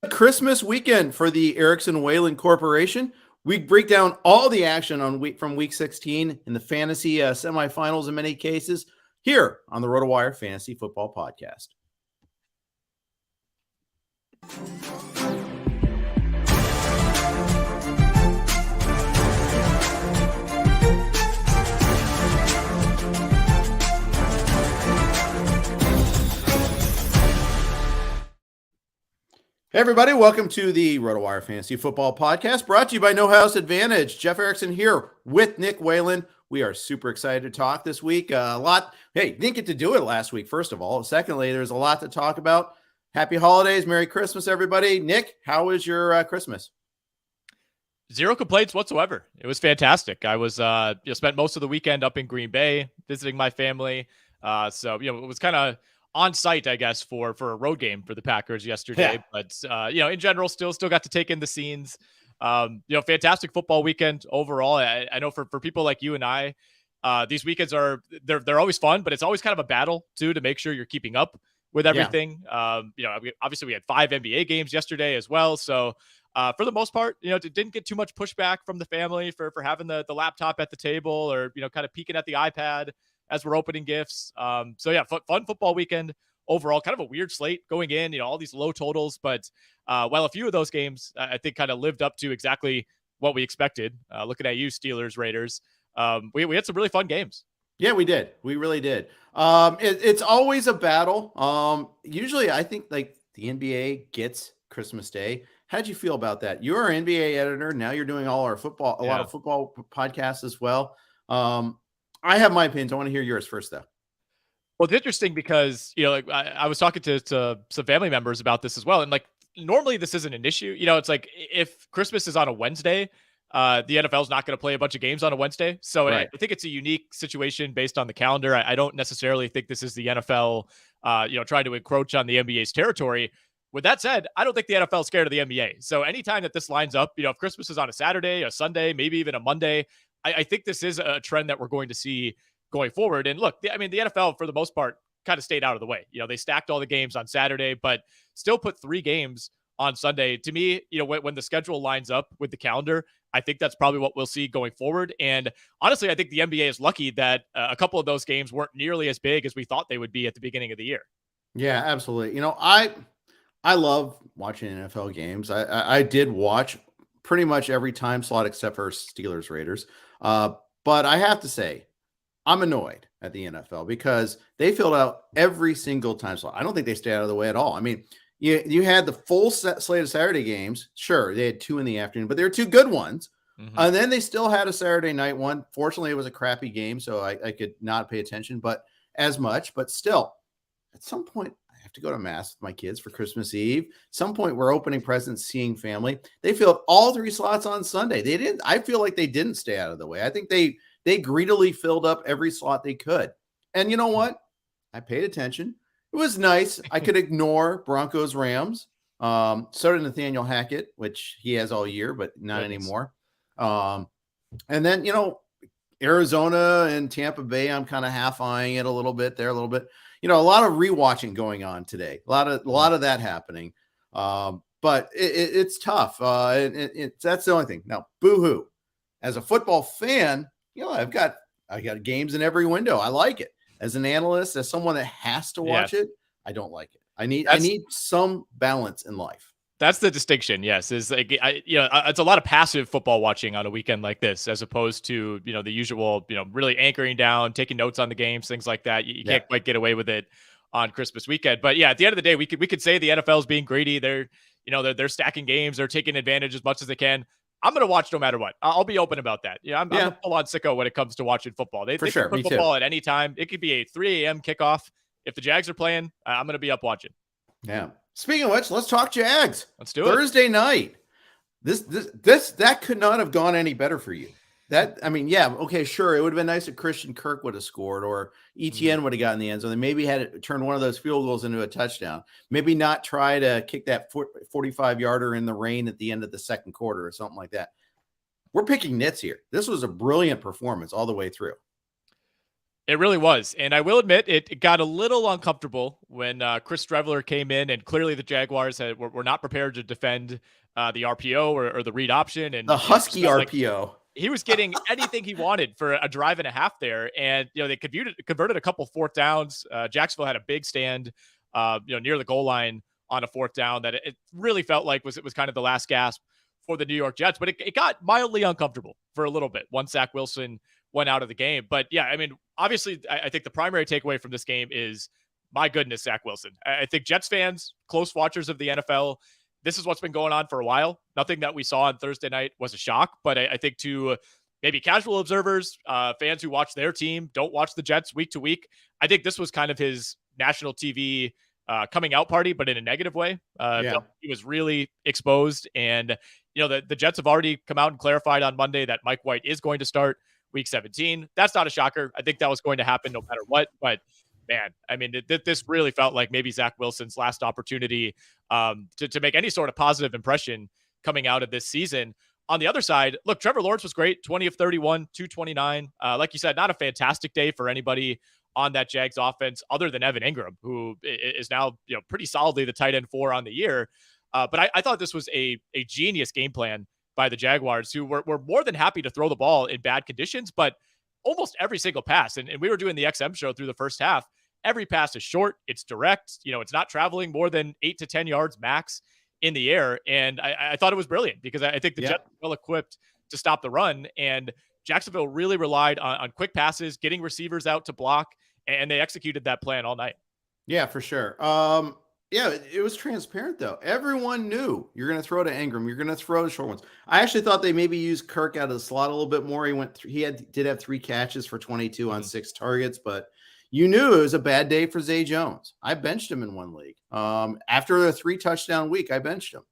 Christmas weekend for the Erickson Whalen Corporation. We break down all the action from week 16 in the fantasy semifinals in many cases here on the RotoWire Fantasy Football Podcast. Hey everybody, welcome to the RotoWire Fantasy Football Podcast, brought to you by No House Advantage. Jeff Erickson here with Nick Whalen. We are super excited to talk this week. Didn't get to do it last week, first of all. Secondly, there's a lot to talk about. Happy holidays, Merry Christmas, everybody. Nick, how was your Christmas? Zero complaints whatsoever. It was fantastic. I was spent most of the weekend up in Green Bay visiting my family. So it was kind of on site, I guess, for a road game for the Packers yesterday. Yeah. But in general, still got to take in the scenes. Fantastic football weekend overall. I know for people like you and I, these weekends they're always fun, but it's always kind of a battle too to make sure you're keeping up with everything. Yeah. Obviously we had 5 NBA games yesterday as well. So for the most part, it didn't get too much pushback from the family for having the laptop at the table or, kind of peeking at the iPad as we're opening gifts. Fun football weekend overall. Kind of a weird slate going in, all these low totals, but while a few of those games I think kind of lived up to exactly what we expected. Looking at you, Steelers, Raiders, we had some really fun games. Yeah, we did. We really did. It's always a battle. Usually I think like the NBA gets Christmas Day. How'd you feel about that? You're an NBA editor. Now you're doing all our football, a lot of football podcasts as well. I have my opinions. I want to hear yours first, though. Well, it's interesting because, I was talking to some family members about this as well. And normally this isn't an issue. It's like if Christmas is on a Wednesday, the NFL is not going to play a bunch of games on a Wednesday. So right. I think it's a unique situation based on the calendar. I don't necessarily think this is the NFL, trying to encroach on the NBA's territory. With that said, I don't think the NFL is scared of the NBA. So anytime that this lines up, if Christmas is on a Saturday, a Sunday, maybe even a Monday, I think this is a trend that we're going to see going forward. And look, the NFL, for the most part, kind of stayed out of the way. They stacked all the games on Saturday, but still put 3 games on Sunday. To me, when the schedule lines up with the calendar, I think that's probably what we'll see going forward. And honestly, I think the NBA is lucky that a couple of those games weren't nearly as big as we thought they would be at the beginning of the year. Yeah, absolutely. I love watching NFL games. I did watch pretty much every time slot except for Steelers Raiders. But I have to say, I'm annoyed at the NFL because they filled out every single time slot. I don't think they stay out of the way at all. I mean, you had the full slate of Saturday games. Sure, they had 2 in the afternoon, but they were 2 good ones. Mm-hmm. And then they still had a Saturday night one. Fortunately, it was a crappy game, so I could not pay attention, but still, at some point, I have to go to mass with my kids for Christmas Eve. At some point, we're opening presents, seeing family. They filled all 3 slots on Sunday. I feel like they didn't stay out of the way. I think they greedily filled up every slot they could. And you know what? I paid attention. It was nice. I could ignore Broncos Rams. So did Nathaniel Hackett, which he has all year, but not anymore. And then, Arizona and Tampa Bay, I'm kind of half eyeing it a little bit there, a little bit. A lot of rewatching going on today. A lot of that happening. But it's tough. That's the only thing. Now, boo-hoo. As a football fan, I got games in every window. I like it. As an analyst, as someone that has to watch it, I don't like it. I need some balance in life. That's the distinction. Yes, is like it's a lot of passive football watching on a weekend like this, as opposed to the usual really anchoring down, taking notes on the games, things like that. You can't quite get away with it on Christmas weekend. But yeah, at the end of the day, we could say the NFL is being greedy. They're stacking games. They're taking advantage as much as they can. I'm going to watch no matter what. I'll be open about that. I'm a full-on sicko when it comes to watching football. They can put football at any time. It could be a 3 a.m. kickoff. If the Jags are playing, I'm going to be up watching. Yeah. Speaking of which, let's talk Jags. Let's do it. Thursday night. That could not have gone any better for you. Okay, sure. It would have been nice if Christian Kirk would have scored or ETN would have gotten the end zone. They maybe had it turn one of those field goals into a touchdown. Maybe not try to kick that 45-yarder in the rain at the end of the second quarter or something like that. We're picking nits here. This was a brilliant performance all the way through. It really was. And I will admit, it got a little uncomfortable when Chris Streveler came in, and clearly the Jaguars were not prepared to defend the RPO or the read option. And The it just Husky felt like RPO. he was getting anything he wanted for a drive and a half there. And, they converted a couple fourth downs. Jacksonville had a big stand, near the goal line on a fourth down that it really felt like it was kind of the last gasp for the New York Jets. But it got mildly uncomfortable for a little bit once Zach Wilson went out of the game. But yeah, I mean, obviously, I think the primary takeaway from this game is, my goodness, Zach Wilson. I think Jets fans, close watchers of the NFL, this is what's been going on for a while. Nothing that we saw on Thursday night was a shock, but I think to maybe casual observers, fans who watch their team, don't watch the Jets week to week, I think this was kind of his national TV coming out party, but in a negative way. He was really exposed, and the Jets have already come out and clarified on Monday that Mike White is going to start week 17. That's not a shocker. I think that was going to happen no matter what, but man, I mean, this really felt like maybe Zach Wilson's last opportunity to make any sort of positive impression coming out of this season. On the other side, look, Trevor Lawrence was great, 20 of 31, 229. Like you said, not a fantastic day for anybody on that Jags offense other than Evan Ingram, who is now pretty solidly the tight end 4 on the year. But I thought this was a genius game plan by the Jaguars, who were more than happy to throw the ball in bad conditions, but almost every single pass, and we were doing the XM show through the first half, every pass is short, it's direct, it's not traveling more than 8 to 10 yards max in the air. And I thought it was brilliant because I think the Jets are well equipped to stop the run, and Jacksonville really relied on quick passes, getting receivers out to block, and they executed that plan all night. Yeah, for sure. Yeah, it was transparent though. Everyone knew you're going to throw to Ingram. You're going to throw the short ones. I actually thought they maybe used Kirk out of the slot a little bit more. He did have 3 catches for 22 on 6 targets, but you knew it was a bad day for Zay Jones. I benched him in one league. After a 3 touchdown week, I benched him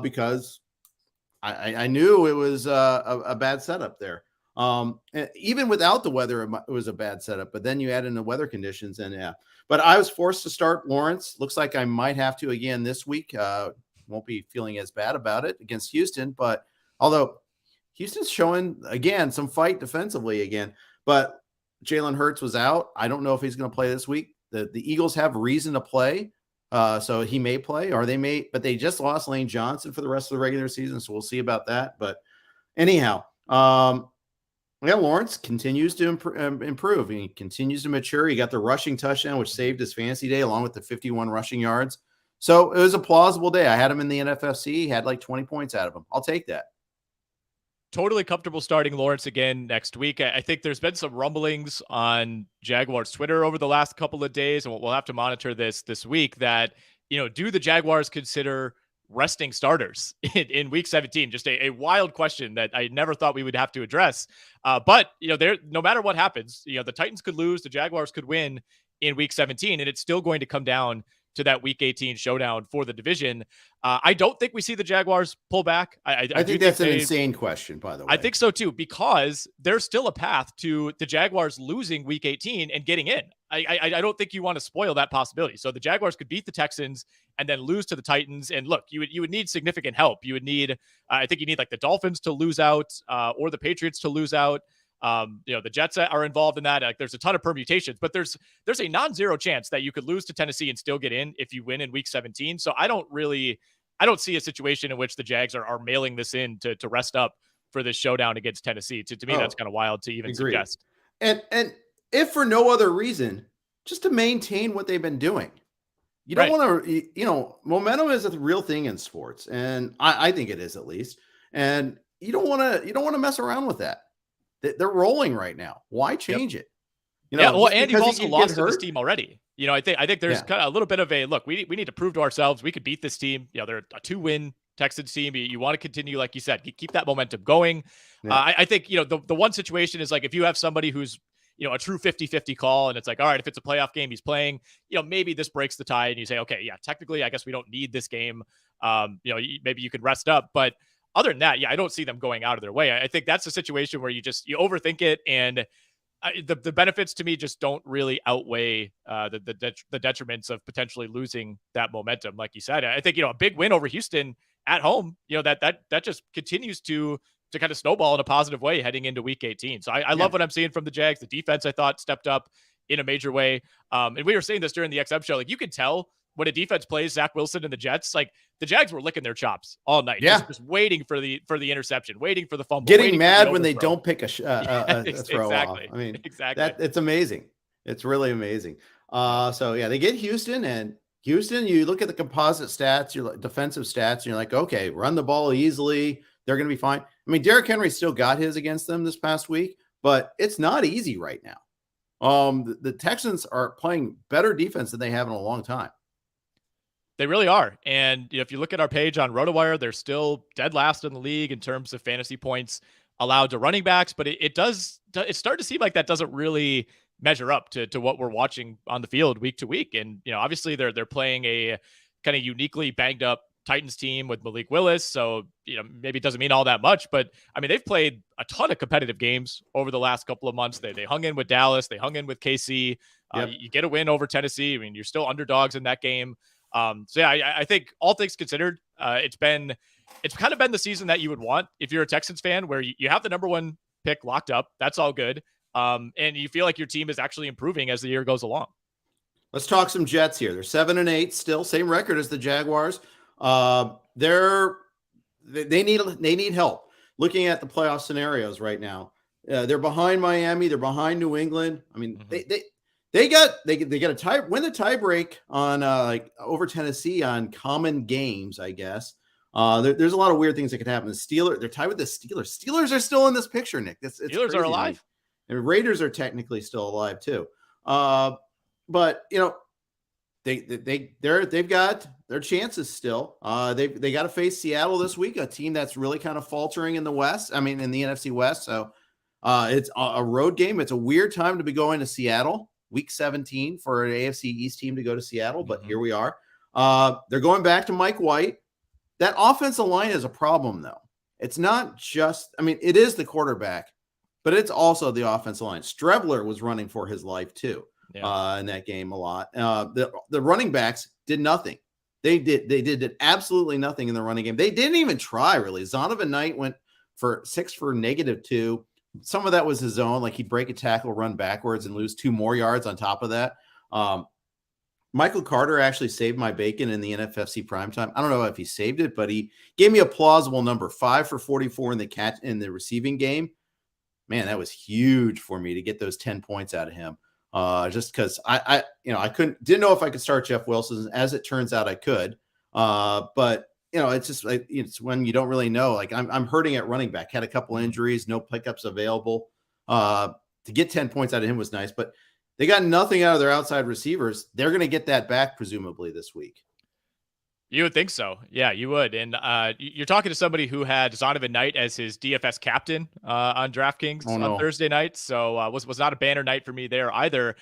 because I knew it was a bad setup there. Even without the weather, it was a bad setup, but then you add in the weather conditions, and but I was forced to start Lawrence. Looks like I might have to again this week. Won't be feeling as bad about it against Houston, but although Houston's showing again some fight defensively again, but Jalen Hurts was out. I don't know if he's going to play this week. The Eagles have reason to play, so he may play, or they may, but they just lost Lane Johnson for the rest of the regular season, so we'll see about that. But anyhow, Lawrence continues to improve. He continues to mature. He got the rushing touchdown, which saved his fantasy day, along with the 51 rushing yards. So it was a plausible day. I had him in the NFFC. He had like 20 points out of him. I'll take that. Totally comfortable starting Lawrence again next week. I think there's been some rumblings on Jaguars Twitter over the last couple of days, and we'll have to monitor this week, that, do the Jaguars consider resting starters in week 17? Just a wild question that I never thought we would have to address. But, no matter what happens, the Titans could lose, the Jaguars could win in week 17, and it's still going to come down to that week 18 showdown for the division. I don't think we see the Jaguars pull back. I think that's an insane question, by the way. I think so too, because there's still a path to the Jaguars losing week 18 and getting in. I don't think you want to spoil that possibility. So the Jaguars could beat the Texans and then lose to the Titans. And look, you would need significant help. You would need, I think you need like the Dolphins to lose out, or the Patriots to lose out. The Jets are involved in that. Like, there's a ton of permutations, but there's a non-zero chance that you could lose to Tennessee and still get in if you win in week 17. So I don't see a situation in which the Jags are mailing this in to rest up for this showdown against Tennessee. To me, that's kind of wild to even suggest. And if for no other reason, just to maintain what they've been doing. You don't want to, momentum is a real thing in sports, and I think it is, at least. And you don't want to mess around with that. They're rolling right now. Why change it? And you've also lost to this team already. I think there's kind of a little bit of a look. We need to prove to ourselves we could beat this team. They're a 2-win Texans team. You want to continue, like you said, keep that momentum going. Yeah. I think the one situation is like if you have somebody who's a true 50-50 call, and it's like, all right, if it's a playoff game he's playing, maybe this breaks the tie, and you say, okay, yeah, technically I guess we don't need this game. Maybe you could rest up, but other than that, I don't see them going out of their way. I think that's a situation where you overthink it, and the benefits to me just don't really outweigh the detriments of potentially losing that momentum. Like you said, I think a big win over Houston at home, that just continues to to kind of snowball in a positive way heading into week 18. So I love what I'm seeing from the Jags. The defense, I thought, stepped up in a major way. And we were saying this during the XM show. Like, you could tell when a defense plays Zach Wilson and the Jets, like, the Jags were licking their chops all night, just waiting for the interception, waiting for the fumble, getting mad when they don't pick a throw off. I mean, it's amazing. It's really amazing. So yeah, they get Houston, and Houston, you look at the composite stats, your defensive stats, and you're like, okay, run the ball easily. They're going to be fine. I mean, Derrick Henry still got his against them this past week, but it's not easy right now. The Texans are playing better defense than they have in a long time. They really are. And if you look at our page on RotoWire, they're still dead last in the league in terms of fantasy points allowed to running backs, but it's starting to seem like that doesn't really measure up to what we're watching on the field week to week. And, obviously they're playing a kind of uniquely banged up Titans team with Malik Willis. So, maybe it doesn't mean all that much, but I mean, they've played a ton of competitive games over the last couple of months. They hung in with Dallas. They hung in with KC. You get a win over Tennessee. I mean, you're still underdogs in that game. So yeah, I think all things considered, it's kind of been the season that you would want if you're a Texans fan, where you have the number one pick locked up. That's all good. And you feel like your team is actually improving as the year goes along. Let's talk some Jets here. They're 7-8 still, same record as the Jaguars. They need help. Looking at the playoff scenarios right now, they're behind Miami. They're behind New England. I mean, they got a win the tie break on over Tennessee on common games, I guess. There's a lot of weird things that could happen. They're tied with the Steelers. Steelers are still in this picture, Nick. Steelers crazy, are alive. And Raiders are technically still alive too. But they've got their chances still. They got to face Seattle this week, a team that's really kind of faltering in the West. I mean, in the NFC West. So it's a road game. It's a weird time to be going to Seattle. Week 17 for an AFC East team to go to Seattle, but here we are. They're going back to Mike White. That offensive line is a problem, though. It's not just, I mean, it is the quarterback, but it's also the offensive line. Strebler was running for his life, too, in that game a lot. The running backs did nothing. They did absolutely nothing in the running game. They didn't even try, really. Zonovan Knight went for 6 for -2. Some of that was his own, like he'd break a tackle, run backwards, and lose 2 more yards on top of that. Michael Carter actually saved my bacon in the NFFC primetime. I don't know if he saved it, but he gave me a plausible number, 5 for 44 in the receiving game. Man, that was huge for me to get those 10 points out of him. Just because I didn't know if I could start Jeff Wilson. As it turns out, I could. But it's just it's when you don't really know. Like I'm hurting at running back. Had a couple injuries, no pickups available. To get 10 points out of him was nice, but they got nothing out of their outside receivers. They're going to get that back presumably this week. You would think so. Yeah, you would. And you're talking to somebody who had Zonovan Knight as his DFS captain on DraftKings on Thursday night. So was not a banner night for me there either.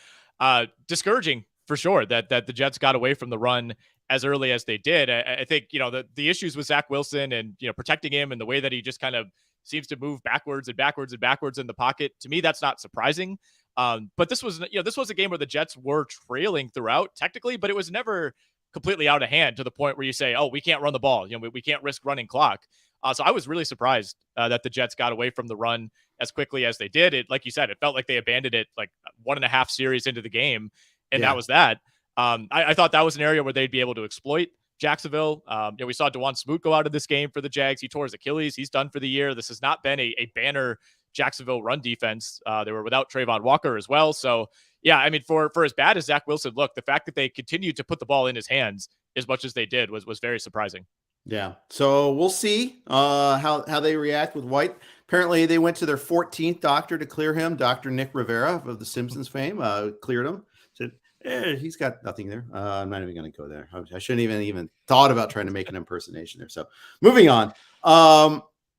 Discouraging for sure that the Jets got away from the run as early as they did. I think, the issues with Zach Wilson and, protecting him and the way that he just kind of seems to move backwards and backwards and backwards in the pocket. To me, that's not surprising. But this was a game where the Jets were trailing throughout technically, but it was never completely out of hand to the point where you say, oh, we can't run the ball. We can't risk running clock. So I was really surprised that the Jets got away from the run as quickly as they did. It, like you said, it felt like they abandoned it like 1.5 series into the game. And that was that. I thought that was an area where they'd be able to exploit Jacksonville. We saw Dewan Smoot go out of this game for the Jags. He tore his Achilles. He's done for the year. This has not been a banner Jacksonville run defense. They were without Trayvon Walker as well. So yeah, I mean, for as bad as Zach Wilson looked, the fact that they continued to put the ball in his hands as much as they did was very surprising. Yeah. So we'll see how they react with White. Apparently they went to their 14th doctor to clear him. Dr. Nick Rivera of the Simpsons fame cleared him. Said, he's got nothing there. I'm not even going to go there. I shouldn't even thought about trying to make an impersonation there. So moving on.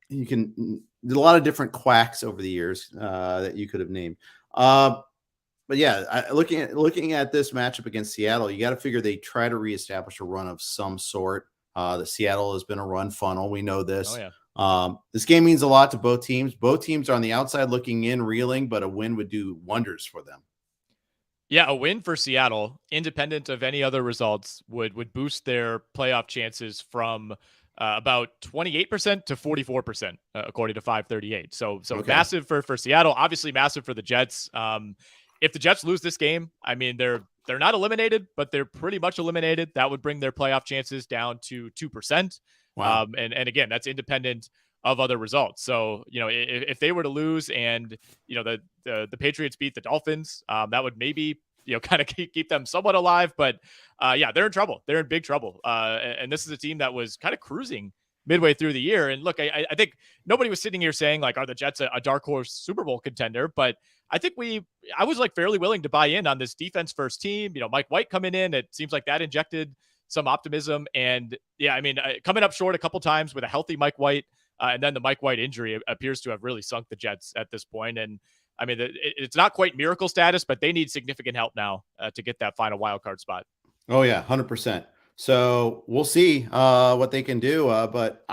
You can there's a lot of different quacks over the years that you could have named. But yeah, looking at this matchup against Seattle, you got to figure they try to reestablish a run of some sort. The Seattle has been a run funnel. We know this. Oh, yeah. This game means a lot to both teams. Both teams are on the outside looking in, reeling, but a win would do wonders for them. Yeah, a win for Seattle, independent of any other results, would boost their playoff chances from about 28% to 44%, according to 538. So Okay. massive for Seattle, obviously massive for the Jets. If the Jets lose this game, I mean, they're not eliminated, but they're pretty much eliminated. That would bring their playoff chances down to 2%. Wow. And again, that's independent of other results. So, if they were to lose and, the Patriots beat the Dolphins, that would maybe, kind of keep them somewhat alive. But yeah, they're in trouble. They're in big trouble. And this is a team that was kind of cruising midway through the year. And look, I think nobody was sitting here saying, like, are the Jets a dark horse Super Bowl contender? But I think I was like fairly willing to buy in on this defense first team. Mike White coming in, it seems like that injected some optimism. And yeah, I mean, coming up short a couple times with a healthy Mike White, and then the Mike White injury appears to have really sunk the Jets at this point. And I mean, it's not quite miracle status, but they need significant help now to get that final wild card spot. Oh yeah, 100%. So we'll see what they can do. But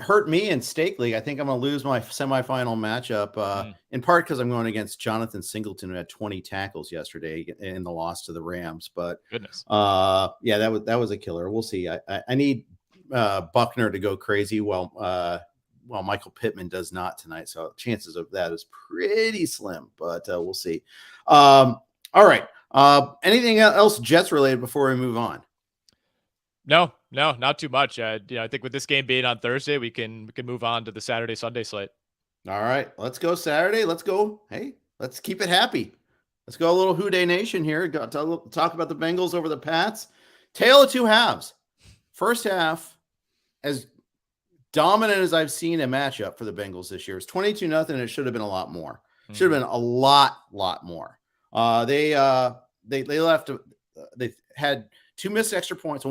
hurt me in Stake League. I think I'm going to lose my semifinal matchup in part because I'm going against Jonathan Singleton, who had 20 tackles yesterday in the loss to the Rams. But goodness, yeah, that was a killer. We'll see. I need Buckner to go crazy. Well, Michael Pittman does not tonight, so chances of that is pretty slim. But we'll see. All right. Anything else Jets related before we move on? No, not too much. I think with this game being on Thursday, we can move on to the Saturday, Sunday slate. All right, let's go Saturday. Let's go. Hey, let's keep it happy. Let's go a little Who Dey Nation here. Talk about the Bengals over the Pats. Tale of two halves. First half, as dominant as I've seen a matchup for the Bengals this year, it's 22-0. It should have been a lot more. Should have been a lot more. They left. They had two missed extra points.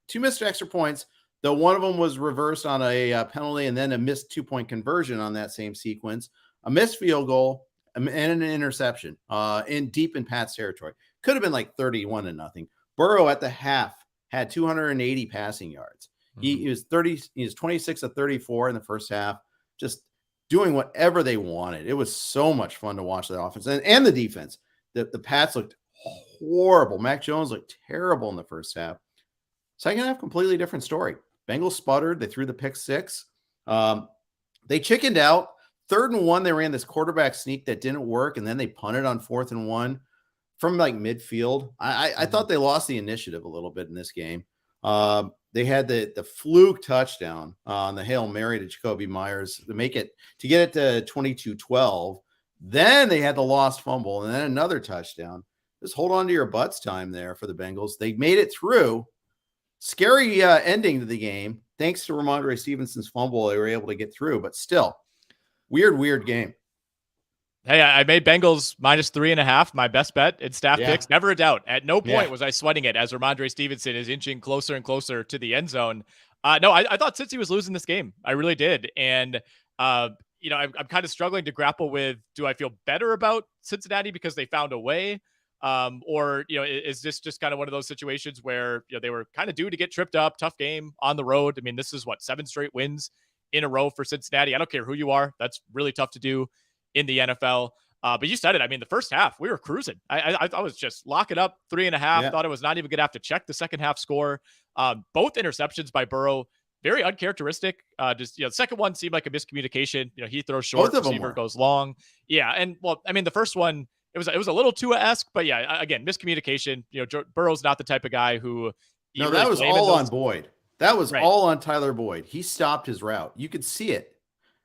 Two missed extra points. Though one of them was reversed on a penalty, and then a missed 2-point conversion on that same sequence. A missed field goal and an interception deep in Pat's territory. Could have been like 31-0. Burrow at the half had 280 passing yards. He was 26 of 34 in the first half, just doing whatever they wanted. It was so much fun to watch that offense and the defense. The Pats looked horrible. Mac Jones looked terrible in the first half. Second half, completely different story. Bengals sputtered. They threw the pick six. They chickened out. 3rd and 1, they ran this quarterback sneak that didn't work, and then they punted on 4th and 1 from like midfield. I thought they lost the initiative a little bit in this game. They had the fluke touchdown on the Hail Mary to Jacoby Myers to get it to 22-12. Then they had the lost fumble and then another touchdown. Just hold on to your butts time there for the Bengals. They made it through. Scary ending to the game. Thanks to Ramondre Stevenson's fumble, they were able to get through, but still weird game. Hey, I made Bengals -3.5, my best bet in staff picks. Never a doubt. At no point was I sweating it as Ramondre Stevenson is inching closer and closer to the end zone. No, I thought Cincy was losing this game. I really did. And, I'm kind of struggling to grapple with, do I feel better about Cincinnati because they found a way? Or, is this just kind of one of those situations where, they were kind of due to get tripped up, tough game on the road. I mean, this is 7 straight wins in a row for Cincinnati. I don't care who you are. That's really tough to do in the NFL. But you said it. I mean, the first half, we were cruising. I was just locking up 3.5. Thought I was not even going to have to check the second half score. Both interceptions by Burrow, very uncharacteristic. The second one seemed like a miscommunication. He throws short, receiver goes long. Yeah. And the first one, it was a little Tua-esque, but yeah, again, miscommunication. Burrow's not the type of guy who. No, that was all on Boyd. That was all on Tyler Boyd. He stopped his route. You could see it.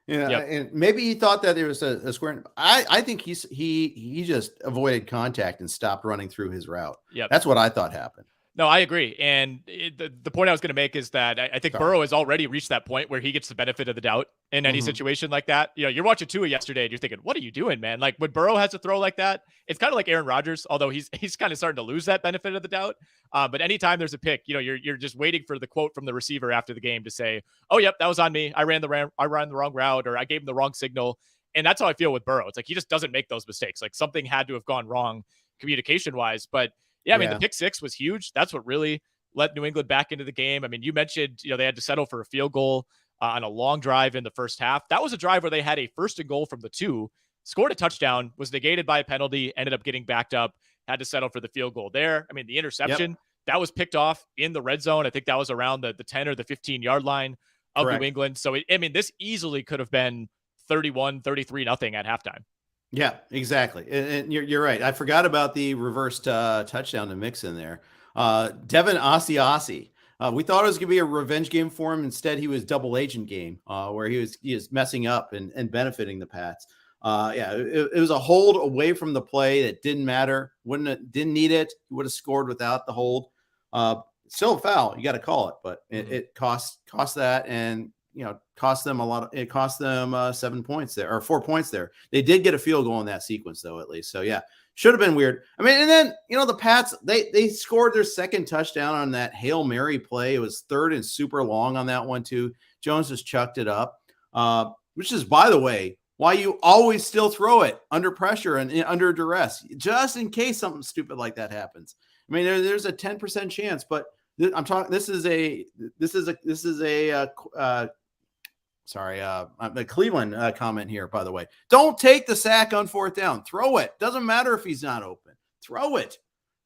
And maybe he thought that there was a square. I think he just avoided contact and stopped running through his route. Yeah, that's what I thought happened. No, I agree. And the point I was going to make is that I think Burrow has already reached that point where he gets the benefit of the doubt in any situation like that. You're watching Tua yesterday and you're thinking, what are you doing, man? Like when Burrow has a throw like that, it's kind of like Aaron Rodgers, although he's kind of starting to lose that benefit of the doubt. But anytime there's a pick, you're just waiting for the quote from the receiver after the game to say, oh, yep, that was on me. I ran the wrong route, or I gave him the wrong signal. And that's how I feel with Burrow. It's like he just doesn't make those mistakes. Like something had to have gone wrong communication wise. But yeah, I mean, the pick six was huge. That's what really let New England back into the game. I mean, you mentioned, they had to settle for a field goal on a long drive in the first half. That was a drive where they had a 1st and goal from the 2, scored a touchdown, was negated by a penalty, ended up getting backed up, had to settle for the field goal there. I mean, the interception, that was picked off in the red zone. I think that was around the 10 or the 15-yard line of Correct. New England. So, this easily could have been 31-33 nothing at halftime. Yeah, exactly. And you're right. I forgot about the reversed touchdown to mix in there. Devin Asiasi. We thought it was going to be a revenge game for him. Instead, he was double agent game where he was messing up and benefiting the Pats. It was a hold away from the play that didn't matter. Didn't need it. He would have scored without the hold. Still a foul. You got to call it, but it cost that, and cost them a lot. It cost them 7 points there, or 4 points there. They did get a field goal in that sequence, though, at least. So yeah, should have been weird. I mean, and then the Pats they scored their second touchdown on that Hail Mary play. It was third and super long on that one too. Jones just chucked it up, which is, by the way, why you always still throw it under pressure and under duress, just in case something stupid like that happens. I mean, there's a 10% chance, but I'm talking. This is a Cleveland comment here, by the way. Don't take the sack on fourth down. Throw it. Doesn't matter if he's not open. Throw it.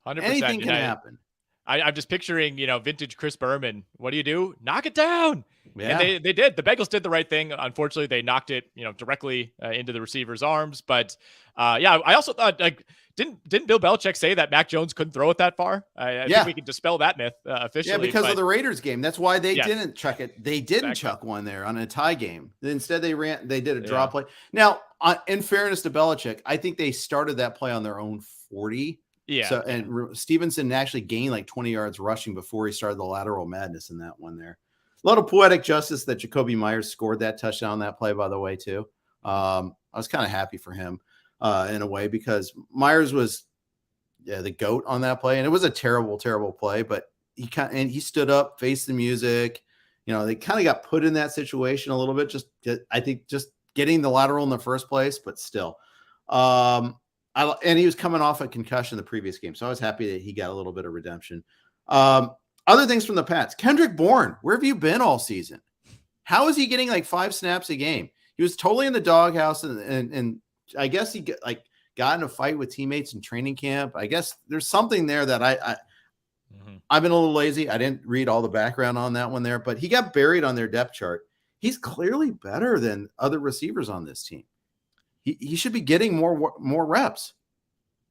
100%. Anything can happen. I'm just picturing, vintage Chris Berman. What do? Knock it down. Yeah. And they did. The Bengals did the right thing. Unfortunately, they knocked it, directly into the receiver's arms. But I also thought, didn't Bill Belichick say that Mac Jones couldn't throw it that far? I think we can dispel that myth officially. Yeah, because of the Raiders game. That's why they didn't chuck it. They didn't chuck one there on a tie game. Instead, they did a draw play. Now, in fairness to Belichick, I think they started that play on their own 40. Yeah. So, and Stevenson actually gained like 20 yards rushing before he started the lateral madness in that one there. A lot of poetic justice that Jacoby Myers scored that touchdown on that play, by the way, too. I was kind of happy for him in a way, because Myers was the GOAT on that play, and it was a terrible, terrible play, but he stood up, faced the music. They kind of got put in that situation a little bit. I think just getting the lateral in the first place, but still. And he was coming off a concussion the previous game, so I was happy that he got a little bit of redemption. Other things from the Pats. Kendrick Bourne, where have you been all season? How is he getting like 5 snaps a game? He was totally in the doghouse, and I guess he got in a fight with teammates in training camp. I guess there's something there that I've been a little lazy. I didn't read all the background on that one there, but he got buried on their depth chart. He's clearly better than other receivers on this team. He should be getting more reps.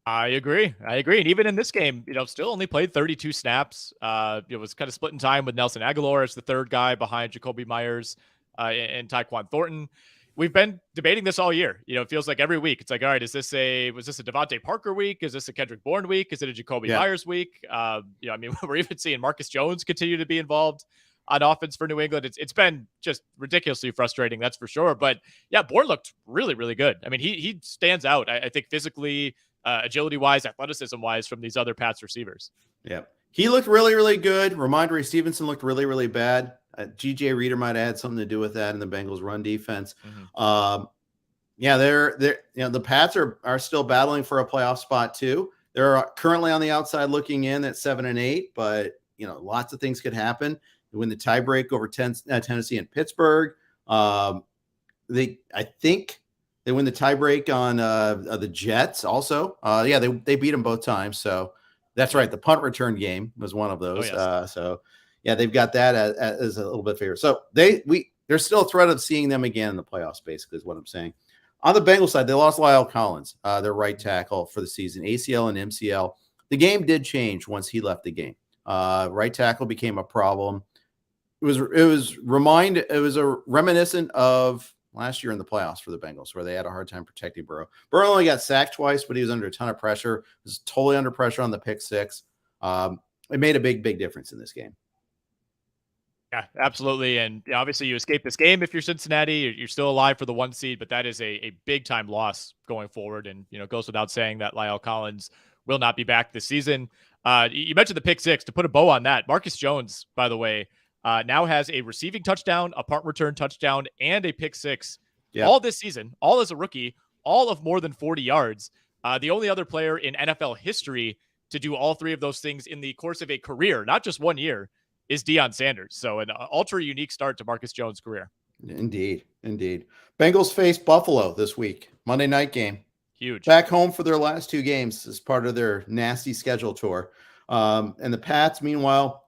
I agree. And even in this game, still only played 32 snaps. It was kind of split in time with Nelson Aguilar as the third guy behind Jacoby Myers and Tyquan Thornton. We've been debating this all year. It feels like every week it's like, all right, was this a Devontae Parker week? Is this a Kendrick Bourne week? Is it a Jacoby Myers week? We're even seeing Marcus Jones continue to be involved on offense for New England. It's been just ridiculously frustrating, that's for sure. But yeah, Bourne looked really, really good. I mean, he stands out, I think, physically, agility-wise, athleticism-wise, from these other Pats receivers. Yeah. He looked really, really good. Ramondre Stevenson looked really, really bad. GJ Reader might have had something to do with that in the Bengals run defense. Mm-hmm. They're the Pats are still battling for a playoff spot too. They're currently on the outside looking in at 7-8, but lots of things could happen. They win the tiebreak over Tennessee and Pittsburgh. I think they win the tiebreak on the Jets also. They beat them both times. So that's right. The punt return game was one of those. Oh, yes. They've got that as a little bit favorite. So there's still a threat of seeing them again in the playoffs, basically, is what I'm saying. On the Bengals side, they lost Lyle Collins, their right tackle for the season, ACL and MCL. The game did change once he left the game. Right tackle became a problem. It was reminiscent of last year in the playoffs for the Bengals, where they had a hard time protecting Burrow. Burrow only got sacked twice, but he was under a ton of pressure. He was totally under pressure on the pick six. It made a big, big difference in this game. Yeah, absolutely. And obviously you escape this game if you're Cincinnati. You're still alive for the 1 seed, but that is a big time loss going forward. And, goes without saying that Lyle Collins will not be back this season. You mentioned the pick six. To put a bow on that, Marcus Jones, by the way, now has a receiving touchdown, a punt return touchdown, and a pick six all this season, all as a rookie, all of more than 40 yards. The only other player in NFL history to do all 3 of those things in the course of a career, not just 1 year, is Deion Sanders. So an ultra unique start to Marcus Jones' career. Indeed. Bengals face Buffalo this week, Monday night game. Huge. Back home for their last 2 games as part of their nasty schedule tour. And the Pats, meanwhile,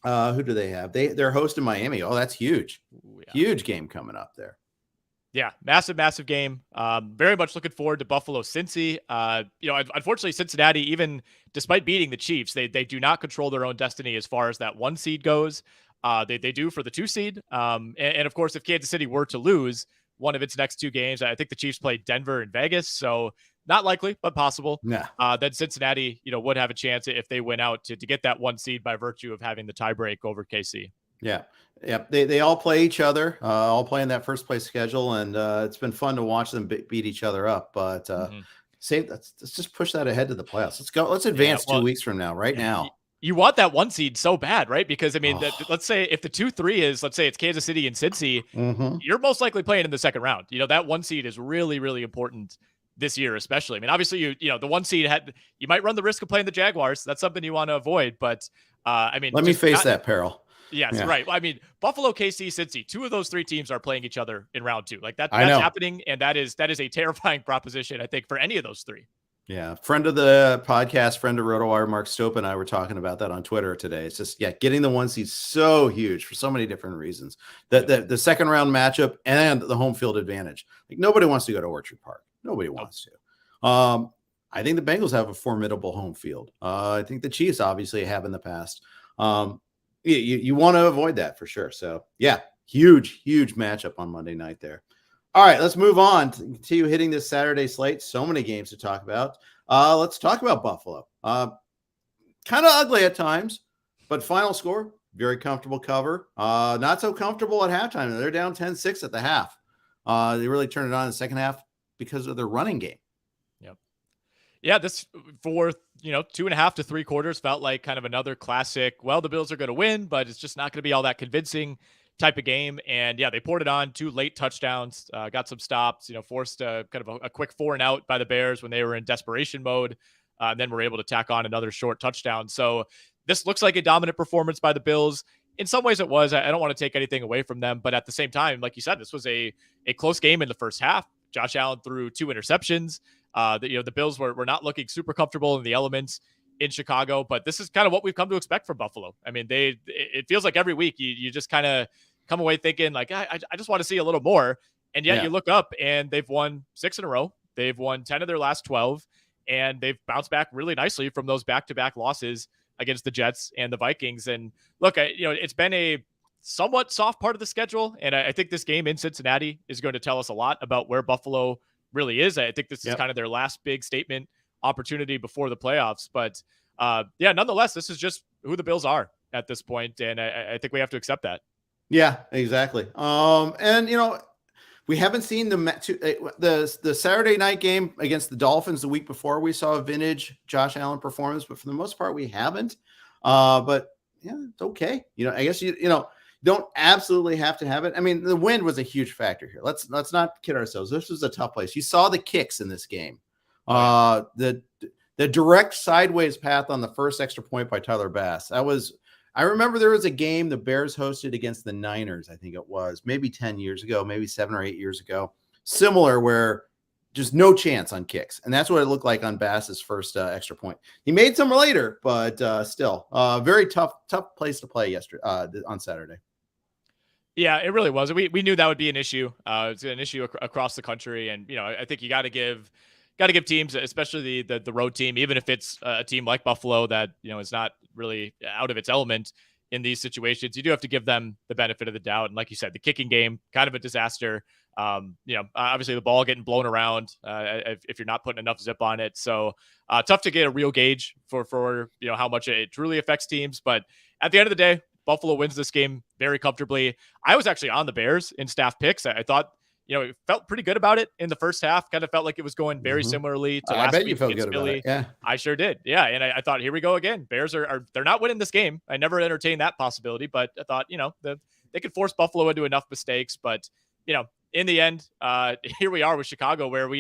who do they have? They're hosting Miami. Oh, that's huge. Ooh, yeah. Huge game coming up there. Yeah, massive game. Very much looking forward to Buffalo Cincy. Unfortunately, Cincinnati, even despite beating the Chiefs, they do not control their own destiny as far as that 1 seed goes. They do for the 2 seed. And of course, if Kansas City were to lose one of its next 2 games, I think the Chiefs played Denver and Vegas, so not likely, but possible. Yeah. Then Cincinnati, would have a chance if they went out to get that 1 seed by virtue of having the tiebreak over KC. Yeah. Yeah. They all play each other, all play in that first place schedule. And it's been fun to watch them beat each other up. But let's just push that ahead to the playoffs. Let's go. Let's advance 2 weeks from now, right now. You want that 1 seed so bad, right? Because I mean, let's say if the 2-3 is, let's say it's Kansas City and Cincy, you're most likely playing in the second round. That 1 seed is really, really important this year, especially. I mean, obviously the 1 seed you might run the risk of playing the Jaguars. That's something you want to avoid. But I mean, let me face that peril. Yes, yeah. Right. I mean, Buffalo, KC, Cincy, 2 of those 3 teams are playing each other in round 2. Like that's happening, and that is a terrifying proposition, I think, for any of those 3. Yeah. Friend of the podcast, friend of RotoWire, Mark Stope, and I were talking about that on Twitter today. It's just, getting the 1 seed so huge for so many different reasons. The second round matchup and the home field advantage. Like nobody wants to go to Orchard Park. Nobody wants to. I think the Bengals have a formidable home field. I think the Chiefs obviously have in the past. You want to avoid that for sure. So huge matchup on Monday night there. All right, let's move on to continue hitting this Saturday slate. So many games to talk about. Let's talk about Buffalo. Kind of ugly at times, but final score, very comfortable cover. Not so comfortable at halftime. They're down 10-6 at the half. They really turned it on in the second half because of their running game. Yeah, this for 2.5 to 3 quarters felt like kind of another classic. Well, the Bills are going to win, but it's just not going to be all that convincing type of game. And they poured it on. 2 late touchdowns, got some stops. Forced kind of a quick 4 and out by the Bears when they were in desperation mode. And then were able to tack on another short touchdown. So this looks like a dominant performance by the Bills. In some ways, it was. I don't want to take anything away from them, but at the same time, like you said, this was a close game in the first half. Josh Allen threw 2 interceptions. The Bills were not looking super comfortable in the elements in Chicago, but this is kind of what we've come to expect from Buffalo. I mean, it feels like every week you just kind of come away thinking like, I just want to see a little more. And yet you look up and they've won 6 in a row. They've won 10 of their last 12, and they've bounced back really nicely from those back-to-back losses against the Jets and the Vikings. And look, it's been a somewhat soft part of the schedule. And I think this game in Cincinnati is going to tell us a lot about where Buffalo really is. I think this is kind of their last big statement opportunity before the playoffs. But nonetheless, this is just who the Bills are at this point, and I think we have to accept that. Yeah, exactly. And we haven't seen the Saturday night game against the Dolphins the week before. We saw a vintage Josh Allen performance, but for the most part, we haven't. But it's okay. I guess you don't absolutely have to have it. I mean, the wind was a huge factor here. Let's not kid ourselves. This was a tough place. You saw the kicks in this game. The direct sideways path on the first extra point by Tyler Bass. I remember there was a game the Bears hosted against the Niners. I think it was maybe 10 years ago, maybe 7 or 8 years ago. Similar, where just no chance on kicks. And that's what it looked like on Bass's first extra point. He made some later, but still very tough place to play yesterday on Saturday. Yeah, it really was. We knew that would be an issue. It's an issue across the country. And, I think you got to give teams, especially the road team, even if it's a team like Buffalo that, is not really out of its element in these situations, you do have to give them the benefit of the doubt. And like you said, the kicking game, kind of a disaster. Obviously the ball getting blown around if you're not putting enough zip on it. So tough to get a real gauge for how much it truly affects teams. But at the end of the day, Buffalo wins this game very comfortably. I was actually on the Bears in staff picks. I thought, it felt pretty good about it in the first half. Kind of felt like it was going very similarly to last week. I bet you felt good about it. Yeah, I sure did. Yeah, and I thought, here we go again. Bears they're not winning this game. I never entertained that possibility, but I thought, they could force Buffalo into enough mistakes. But in the end, here we are with Chicago, where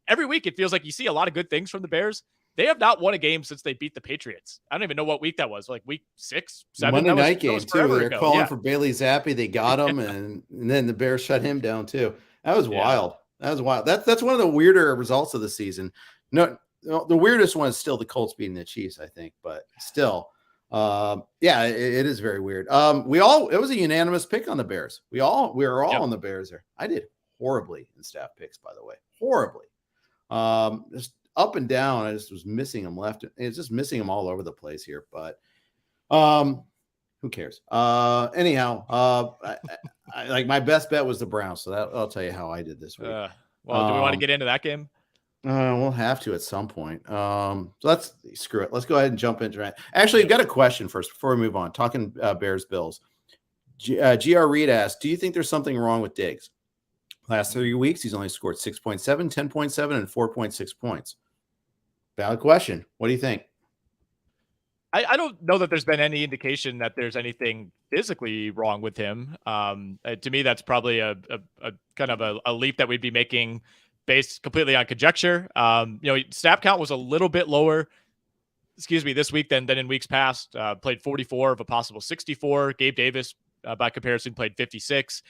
every week it feels like you see a lot of good things from the Bears. They have not won a game since they beat the Patriots. I don't even know what week that was, like week 6, 7. Monday night game, too. They're calling for Bailey Zappi. They got him, and then the Bears shut him down, too. That was wild. That was wild. That's one of the weirder results of the season. No, the weirdest one is still the Colts beating the Chiefs, I think, but still, yeah, it is very weird. It was a unanimous pick on the Bears. We were all on the Bears there. I did horribly in staff picks, by the way, horribly. Just up and down. I just was missing them left. It's just missing them all over the place here, but who cares? Anyhow, I like my best bet was the Browns, so I'll tell you how I did this week. Well, do we want to get into that game? We'll have to at some point. So screw it. Let's go ahead and jump into it. Actually, I've got a question first before we move on. Talking Bears Bills. GR Reed asked, do you think there's something wrong with Diggs? Last 3 weeks, he's only scored 6.7, 10.7, and 4.6 points. Valid question. What do you think? I don't know that there's been any indication that there's anything physically wrong with him. To me, that's probably a kind of a leap that we'd be making based completely on conjecture. Snap count was a little bit lower, this week than in weeks past. Played 44 of a possible 64. Gabe Davis, by comparison, played 56.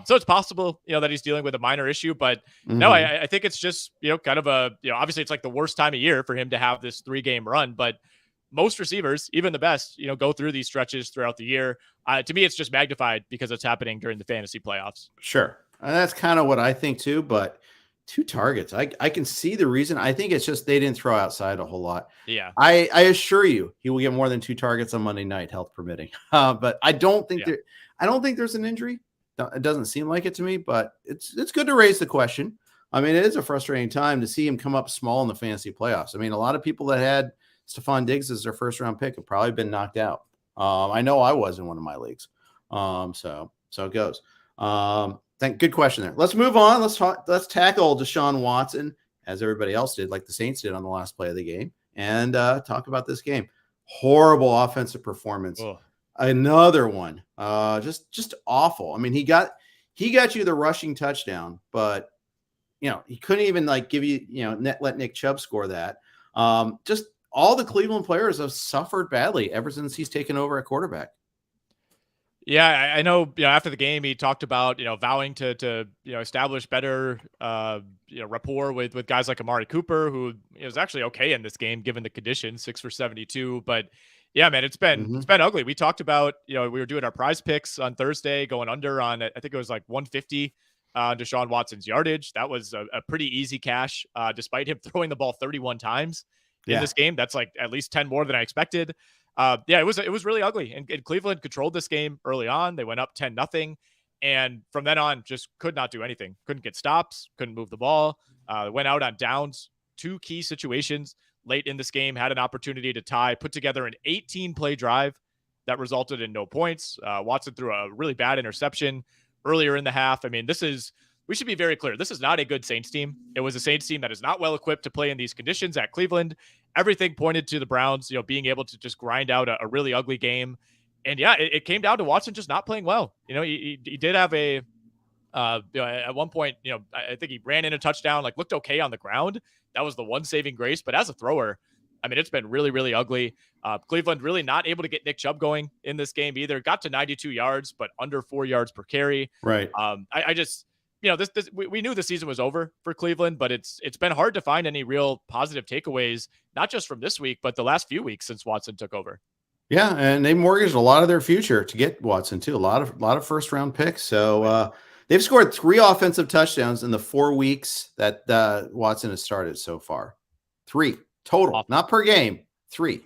So it's possible, that he's dealing with a minor issue, but no, I think it's just, kind of obviously it's like the worst time of year for him to have this 3-game run, but most receivers, even the best, go through these stretches throughout the year. To me, it's just magnified because it's happening during the fantasy playoffs. Sure. And that's kind of what I think too, but 2 targets. I can see the reason. I think it's just they didn't throw outside a whole lot. Yeah. I assure you he will get more than 2 targets on Monday night, health permitting. But I don't think there's an injury. It doesn't seem like it to me, but it's good to raise the question. I mean, it is a frustrating time to see him come up small in the fantasy playoffs. I mean, a lot of people that had Stephon Diggs as their first round pick have probably been knocked out. I know I was in one of my leagues. So it goes. Good question there. Let's move on. Let's tackle Deshaun Watson as everybody else did, like the Saints did on the last play of the game, and talk about this game. Horrible offensive performance. Ugh. Another one. Just awful. I mean, he got you the rushing touchdown, but he couldn't even give you, let Nick Chubb score that. Just all the Cleveland players have suffered badly ever since he's taken over at quarterback. Yeah, I know. After the game, he talked about vowing to establish better rapport with guys like Amari Cooper, who was actually okay in this game given the conditions, 6 for 72. But yeah, man, it's been ugly. We talked about we were doing our prize picks on Thursday, going under on I think it was like 150 Deshaun Watson's yardage. That was a pretty easy cash, despite him throwing the ball 31 times in this game. That's like at least 10 more than I expected. It was really ugly, and Cleveland controlled this game early on. They went up 10-0, and from then on just could not do anything. Couldn't get stops, couldn't move the ball. Went out on downs, 2 key situations late in this game, had an opportunity to tie, put together an 18-play drive that resulted in no points. Watson threw a really bad interception earlier in the half. I mean, we should be very clear. This is not a good Saints team. It was a Saints team that is not well equipped to play in these conditions at Cleveland. Everything pointed to the Browns, being able to just grind out a really ugly game. And yeah, it came down to Watson just not playing well. He did have at one point, I think he ran in a touchdown, looked okay on the ground. That was the one saving grace. But as a thrower, I mean, it's been really, really ugly. Cleveland really not able to get Nick Chubb going in this game either. Got to 92 yards, but under 4 yards per carry. Right. We knew the season was over for Cleveland, but it's been hard to find any real positive takeaways, not just from this week, but the last few weeks since Watson took over. Yeah, and they mortgaged a lot of their future to get Watson too. A lot of first round picks. So they've scored 3 offensive touchdowns in the 4 weeks that Watson has started so far. 3 total, not per game. 3.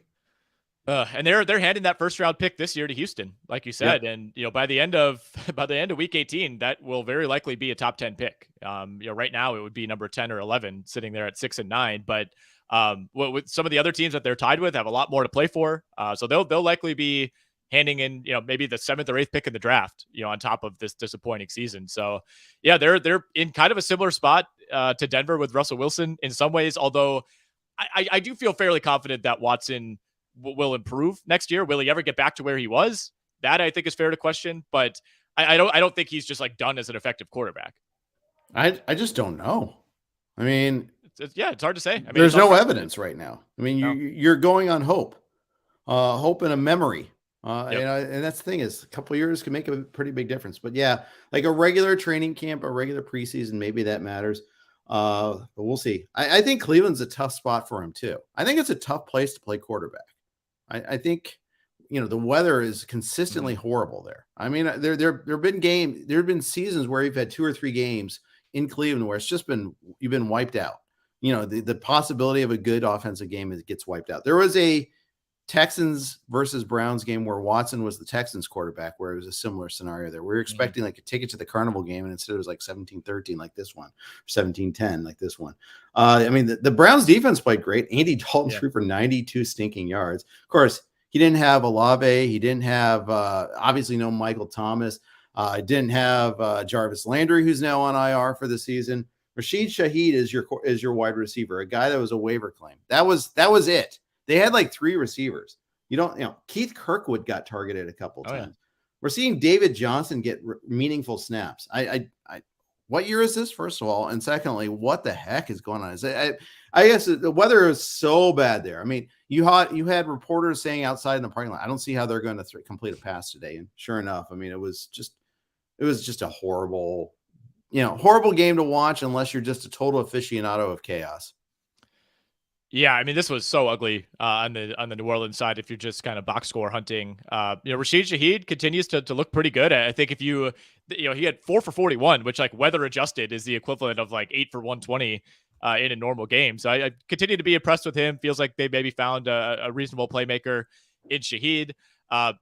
And they're handing that first round pick this year to Houston, like you said. Yep. And by the end of week 18, that will very likely be a top 10 pick. Right now it would be number 10 or 11 sitting there at 6 and 9, but with some of the other teams that they're tied with have a lot more to play for. So they'll likely be handing in, maybe the 7th or 8th pick in the draft, on top of this disappointing season. So yeah, they're in kind of a similar spot to Denver with Russell Wilson in some ways, although I do feel fairly confident that Watson will improve next year. Will he ever get back to where he was? That I think is fair to question, but I don't think he's just done as an effective quarterback. I just don't know. I mean, it's hard to say. I mean, there's no evidence right now. I mean, you're going on hope and a memory. And that's the thing is a couple of years can make a pretty big difference, but yeah, like a regular training camp, a regular preseason, maybe that matters. But we'll see. I think Cleveland's a tough spot for him too. I think it's a tough place to play quarterback. I think, the weather is consistently horrible there. I mean, there have been seasons where you've had 2 or 3 games in Cleveland where it's just you've been wiped out. The possibility of a good offensive game gets wiped out. There was a Texans versus Browns game where Watson was the Texans quarterback, where it was a similar scenario there. We were expecting like a ticket to the Carnival game, and instead it was like 17-13 like this one, 17-10 like this one. I mean, the Browns defense played great. Andy Dalton threw for 92 stinking yards. Of course, he didn't have Olave. He didn't have, obviously, no Michael Thomas. Didn't have Jarvis Landry, who's now on IR for the season. Rashid Shaheed is your wide receiver, a guy that was a waiver claim. That was it. They had like 3 receivers. Keith Kirkwood got targeted a couple times. Yeah. We're seeing David Johnson get meaningful snaps. What year is this, first of all? And secondly, what the heck is going on? I guess the weather is so bad there. I mean, you had reporters saying outside in the parking lot, I don't see how they're going to complete a pass today. And sure enough, I mean, it was just a horrible game to watch unless you're just a total aficionado of chaos. Yeah, I mean, this was so ugly on the New Orleans side. If you're just kind of box score hunting, Rashid Shaheed continues to look pretty good. I think if he had 4 for 41, which like weather adjusted is the equivalent of like 8 for 120 in a normal game. So I continue to be impressed with him. Feels like they maybe found a reasonable playmaker in Shaheed.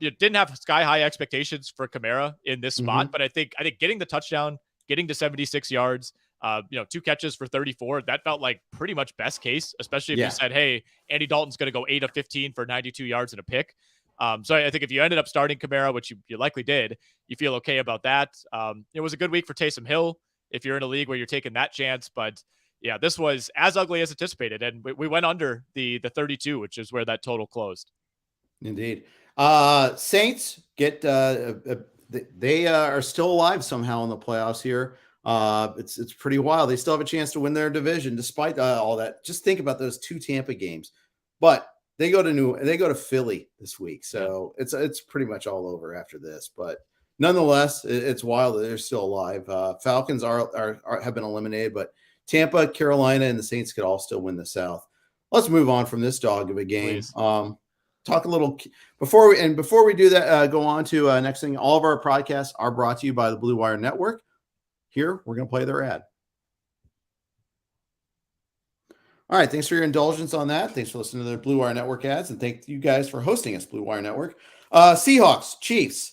Didn't have sky high expectations for Kamara in this spot, but I think getting the touchdown, getting to 76 yards. 2 catches for 34. That felt like pretty much best case, especially if you said, hey, Andy Dalton's going to go 8 of 15 for 92 yards and a pick. So I think if you ended up starting Kamara, which you likely did, you feel okay about that. It was a good week for Taysom Hill if you're in a league where you're taking that chance. But yeah, this was as ugly as anticipated. And we went under the 32, which is where that total closed. Indeed. Saints get they are still alive somehow in the playoffs here. It's pretty wild. They still have a chance to win their division despite all that. Just think about those 2 Tampa games, but they go to Philly this week, so it's pretty much all over after this. But nonetheless, it's wild that they're still alive. Falcons have been eliminated, but Tampa, Carolina, and the Saints could all still win the South. Let's move on from this dog of a game. Please. Talk a little before we do that. Go on to next thing. All of our podcasts are brought to you by the Blue Wire Network. Here, we're going to play their ad. All right. Thanks for your indulgence on that. Thanks for listening to the Blue Wire Network ads. And thank you guys for hosting us, Blue Wire Network. Seahawks, Chiefs.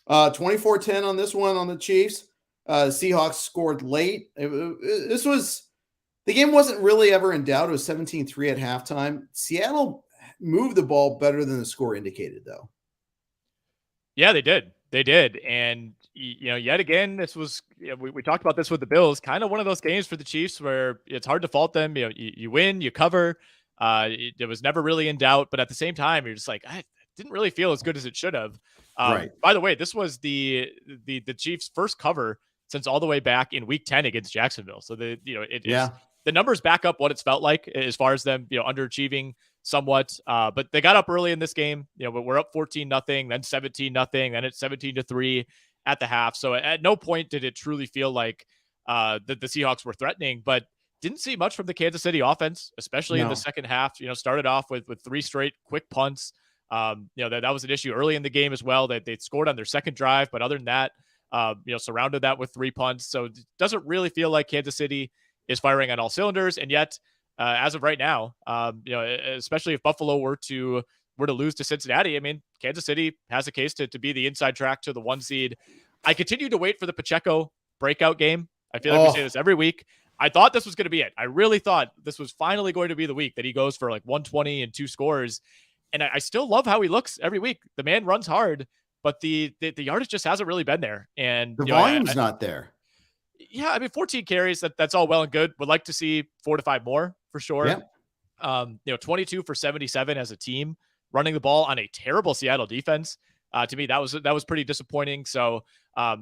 24-10 on this one on the Chiefs. Seahawks scored late. The game wasn't really ever in doubt. It was 17-3 at halftime. Seattle moved the ball better than the score indicated, though. Yeah, they did. And, yet again, this was, we talked about this with the Bills, kind of one of those games for the Chiefs where it's hard to fault them. You win, you cover. It was never really in doubt. But at the same time, you're just like, I didn't really feel as good as it should have. Right. By the way, this was the Chiefs' first cover since all the way back in Week 10 against Jacksonville. So the numbers back up what it's felt like as far as them, underachieving somewhat. But they got up early in this game. But we're up 14-0, then 17-0, then it's 17-3 at the half. So at no point did it truly feel like that the Seahawks were threatening, but didn't see much from the Kansas City offense, especially in the second half. Started off with 3 straight quick punts. That was an issue early in the game as well, that they scored on their second drive. But other than that, surrounded that with 3 punts. So it doesn't really feel like Kansas City is firing on all cylinders. And yet, as of right now, especially if Buffalo were to lose to Cincinnati, I mean, Kansas City has a case to be the inside track to the 1 seed. I continue to wait for the Pacheco breakout game. I feel like we say this every week. I thought this was going to be it. I really thought this was finally going to be the week that he goes for like 120 and 2 scores. And I still love how he looks every week. The man runs hard, but the yardage just hasn't really been there. And the volume's not there. Yeah, I mean, 14 carries, that's all well and good. Would like to see 4 to 5 more for sure. Yeah. 22 for 77 as a team, running the ball on a terrible Seattle defense. To me, that was pretty disappointing. So,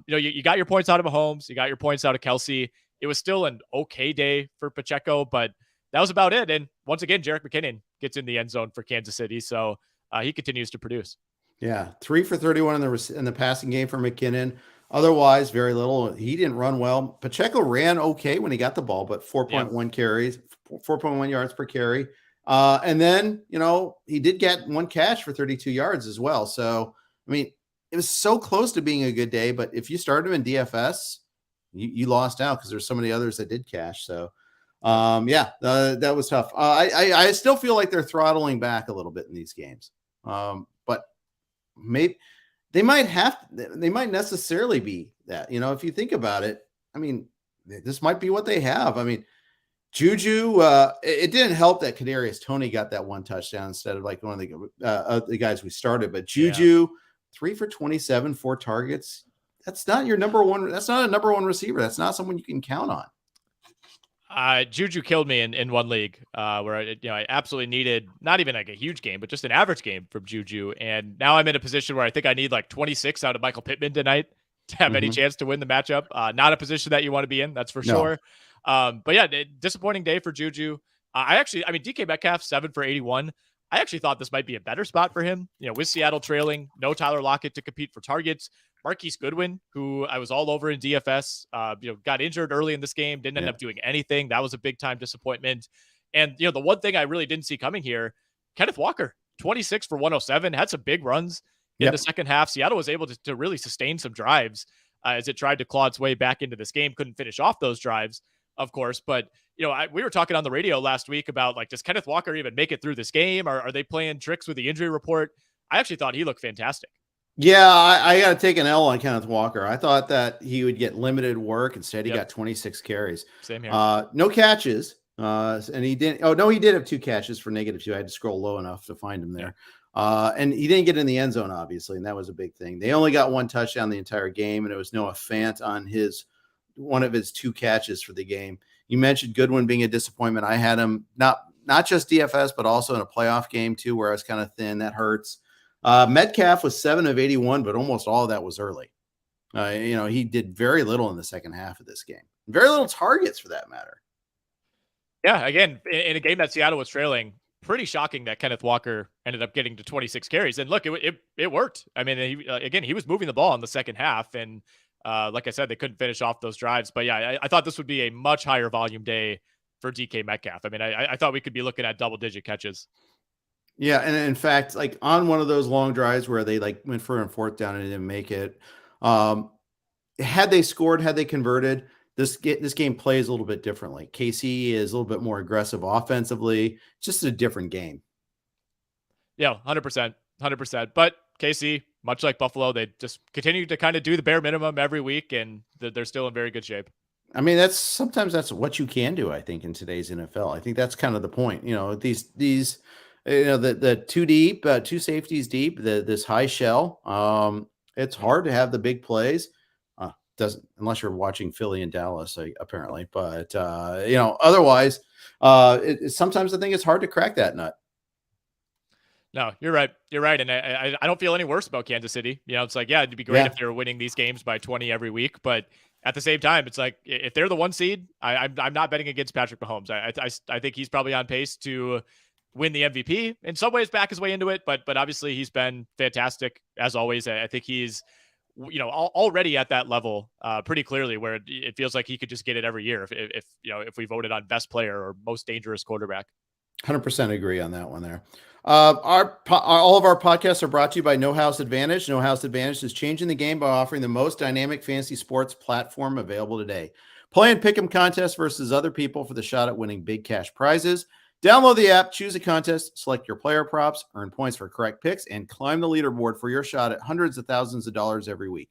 you got your points out of Mahomes, you got your points out of Kelsey. It was still an okay day for Pacheco, but that was about it. And once again, Jerick McKinnon gets in the end zone for Kansas City. So he continues to produce. Yeah. 3 for 31 in the passing game for McKinnon. Otherwise, very little. He didn't run well. Pacheco ran okay when he got the ball, but 4.1 carries, 4.1 yards per carry. And then, he did get one catch for 32 yards as well. So, I mean, it was so close to being a good day, but if you started him in DFS, you lost out because there's so many others that did cash. So, that was tough. I still feel like they're throttling back a little bit in these games. But maybe they might necessarily be that, if you think about it. I mean, this might be what they have. I mean, Juju, it didn't help that Kadarius Toney got that one touchdown instead of like one of the guys we started. But Juju, 3 for 27, 4 targets. That's not your number one. That's not a number one receiver. That's not someone you can count on. Juju killed me in one league where I absolutely needed not even like a huge game, but just an average game from Juju. And now I'm in a position where I think I need like 26 out of Michael Pittman tonight to have any chance to win the matchup. Not a position that you want to be in, that's for sure. But yeah, disappointing day for Juju. DK Metcalf 7 for 81. I actually thought this might be a better spot for him. With Seattle trailing, no Tyler Lockett to compete for targets. Marquise Goodwin, who I was all over in DFS, got injured early in this game, didn't end up doing anything. That was a big time disappointment. And, the one thing I really didn't see coming here, Kenneth Walker, 26 for 107, had some big runs in the second half. Seattle was able to really sustain some drives as it tried to claw its way back into this game. Couldn't finish off those drives, of course. But, we were talking on the radio last week about, like, does Kenneth Walker even make it through this game? Or are they playing tricks with the injury report? I actually thought he looked fantastic. Yeah, I got to take an L on Kenneth Walker. I thought that he would get limited work. Instead, he got 26 carries. Same here. No catches. And he didn't. Oh, no, he did have 2 catches for -2. I had to scroll low enough to find him there. And he didn't get in the end zone, obviously, and that was a big thing. They only got 1 touchdown the entire game, and it was Noah Fant on one of his 2 catches for the game. You mentioned Goodwin being a disappointment. I had him not just DFS, but also in a playoff game too, where I was kind of thin. That hurts. Metcalf was 7 of 81, but almost all of that was early. He did very little in the second half of this game. Very little targets for that matter. Yeah, again, in a game that Seattle was trailing, pretty shocking that Kenneth Walker ended up getting to 26 carries. And look, it worked. I mean, he was moving the ball in the second half. And like I said, they couldn't finish off those drives. But yeah, I thought this would be a much higher volume day for DK Metcalf. I mean, I thought we could be looking at double-digit catches. Yeah, and in fact, like on one of those long drives where they like went for a 4th down and didn't make it, had they scored, had they converted, this game plays a little bit differently. KC is a little bit more aggressive offensively, just a different game. Yeah, 100%. But KC, much like Buffalo, they just continue to kind of do the bare minimum every week, and they're still in very good shape. I mean, sometimes that's what you can do, I think, in today's NFL. I think that's kind of the point. These the 2 deep, 2 safeties deep, this high shell. It's hard to have the big plays. Doesn't unless you're watching Philly and Dallas, apparently. But otherwise, sometimes I think it's hard to crack that nut. No, you're right. And I don't feel any worse about Kansas City. It's like, it'd be great if they were winning these games by 20 every week. But at the same time, it's like, if they're the 1 seed, I'm not betting against Patrick Mahomes. I think he's probably on pace to win the MVP, in some ways back his way into it, but obviously he's been fantastic as always. I think he's, already at that level pretty clearly where it feels like he could just get it every year if we voted on best player or most dangerous quarterback. 100% agree on that one there. All of our podcasts are brought to you by No House Advantage. No House Advantage is changing the game by offering the most dynamic fantasy sports platform available today. Play and pick 'em contests versus other people for the shot at winning big cash prizes. Download the app, choose a contest, select your player props, earn points for correct picks, and climb the leaderboard for your shot at hundreds of thousands of dollars every week.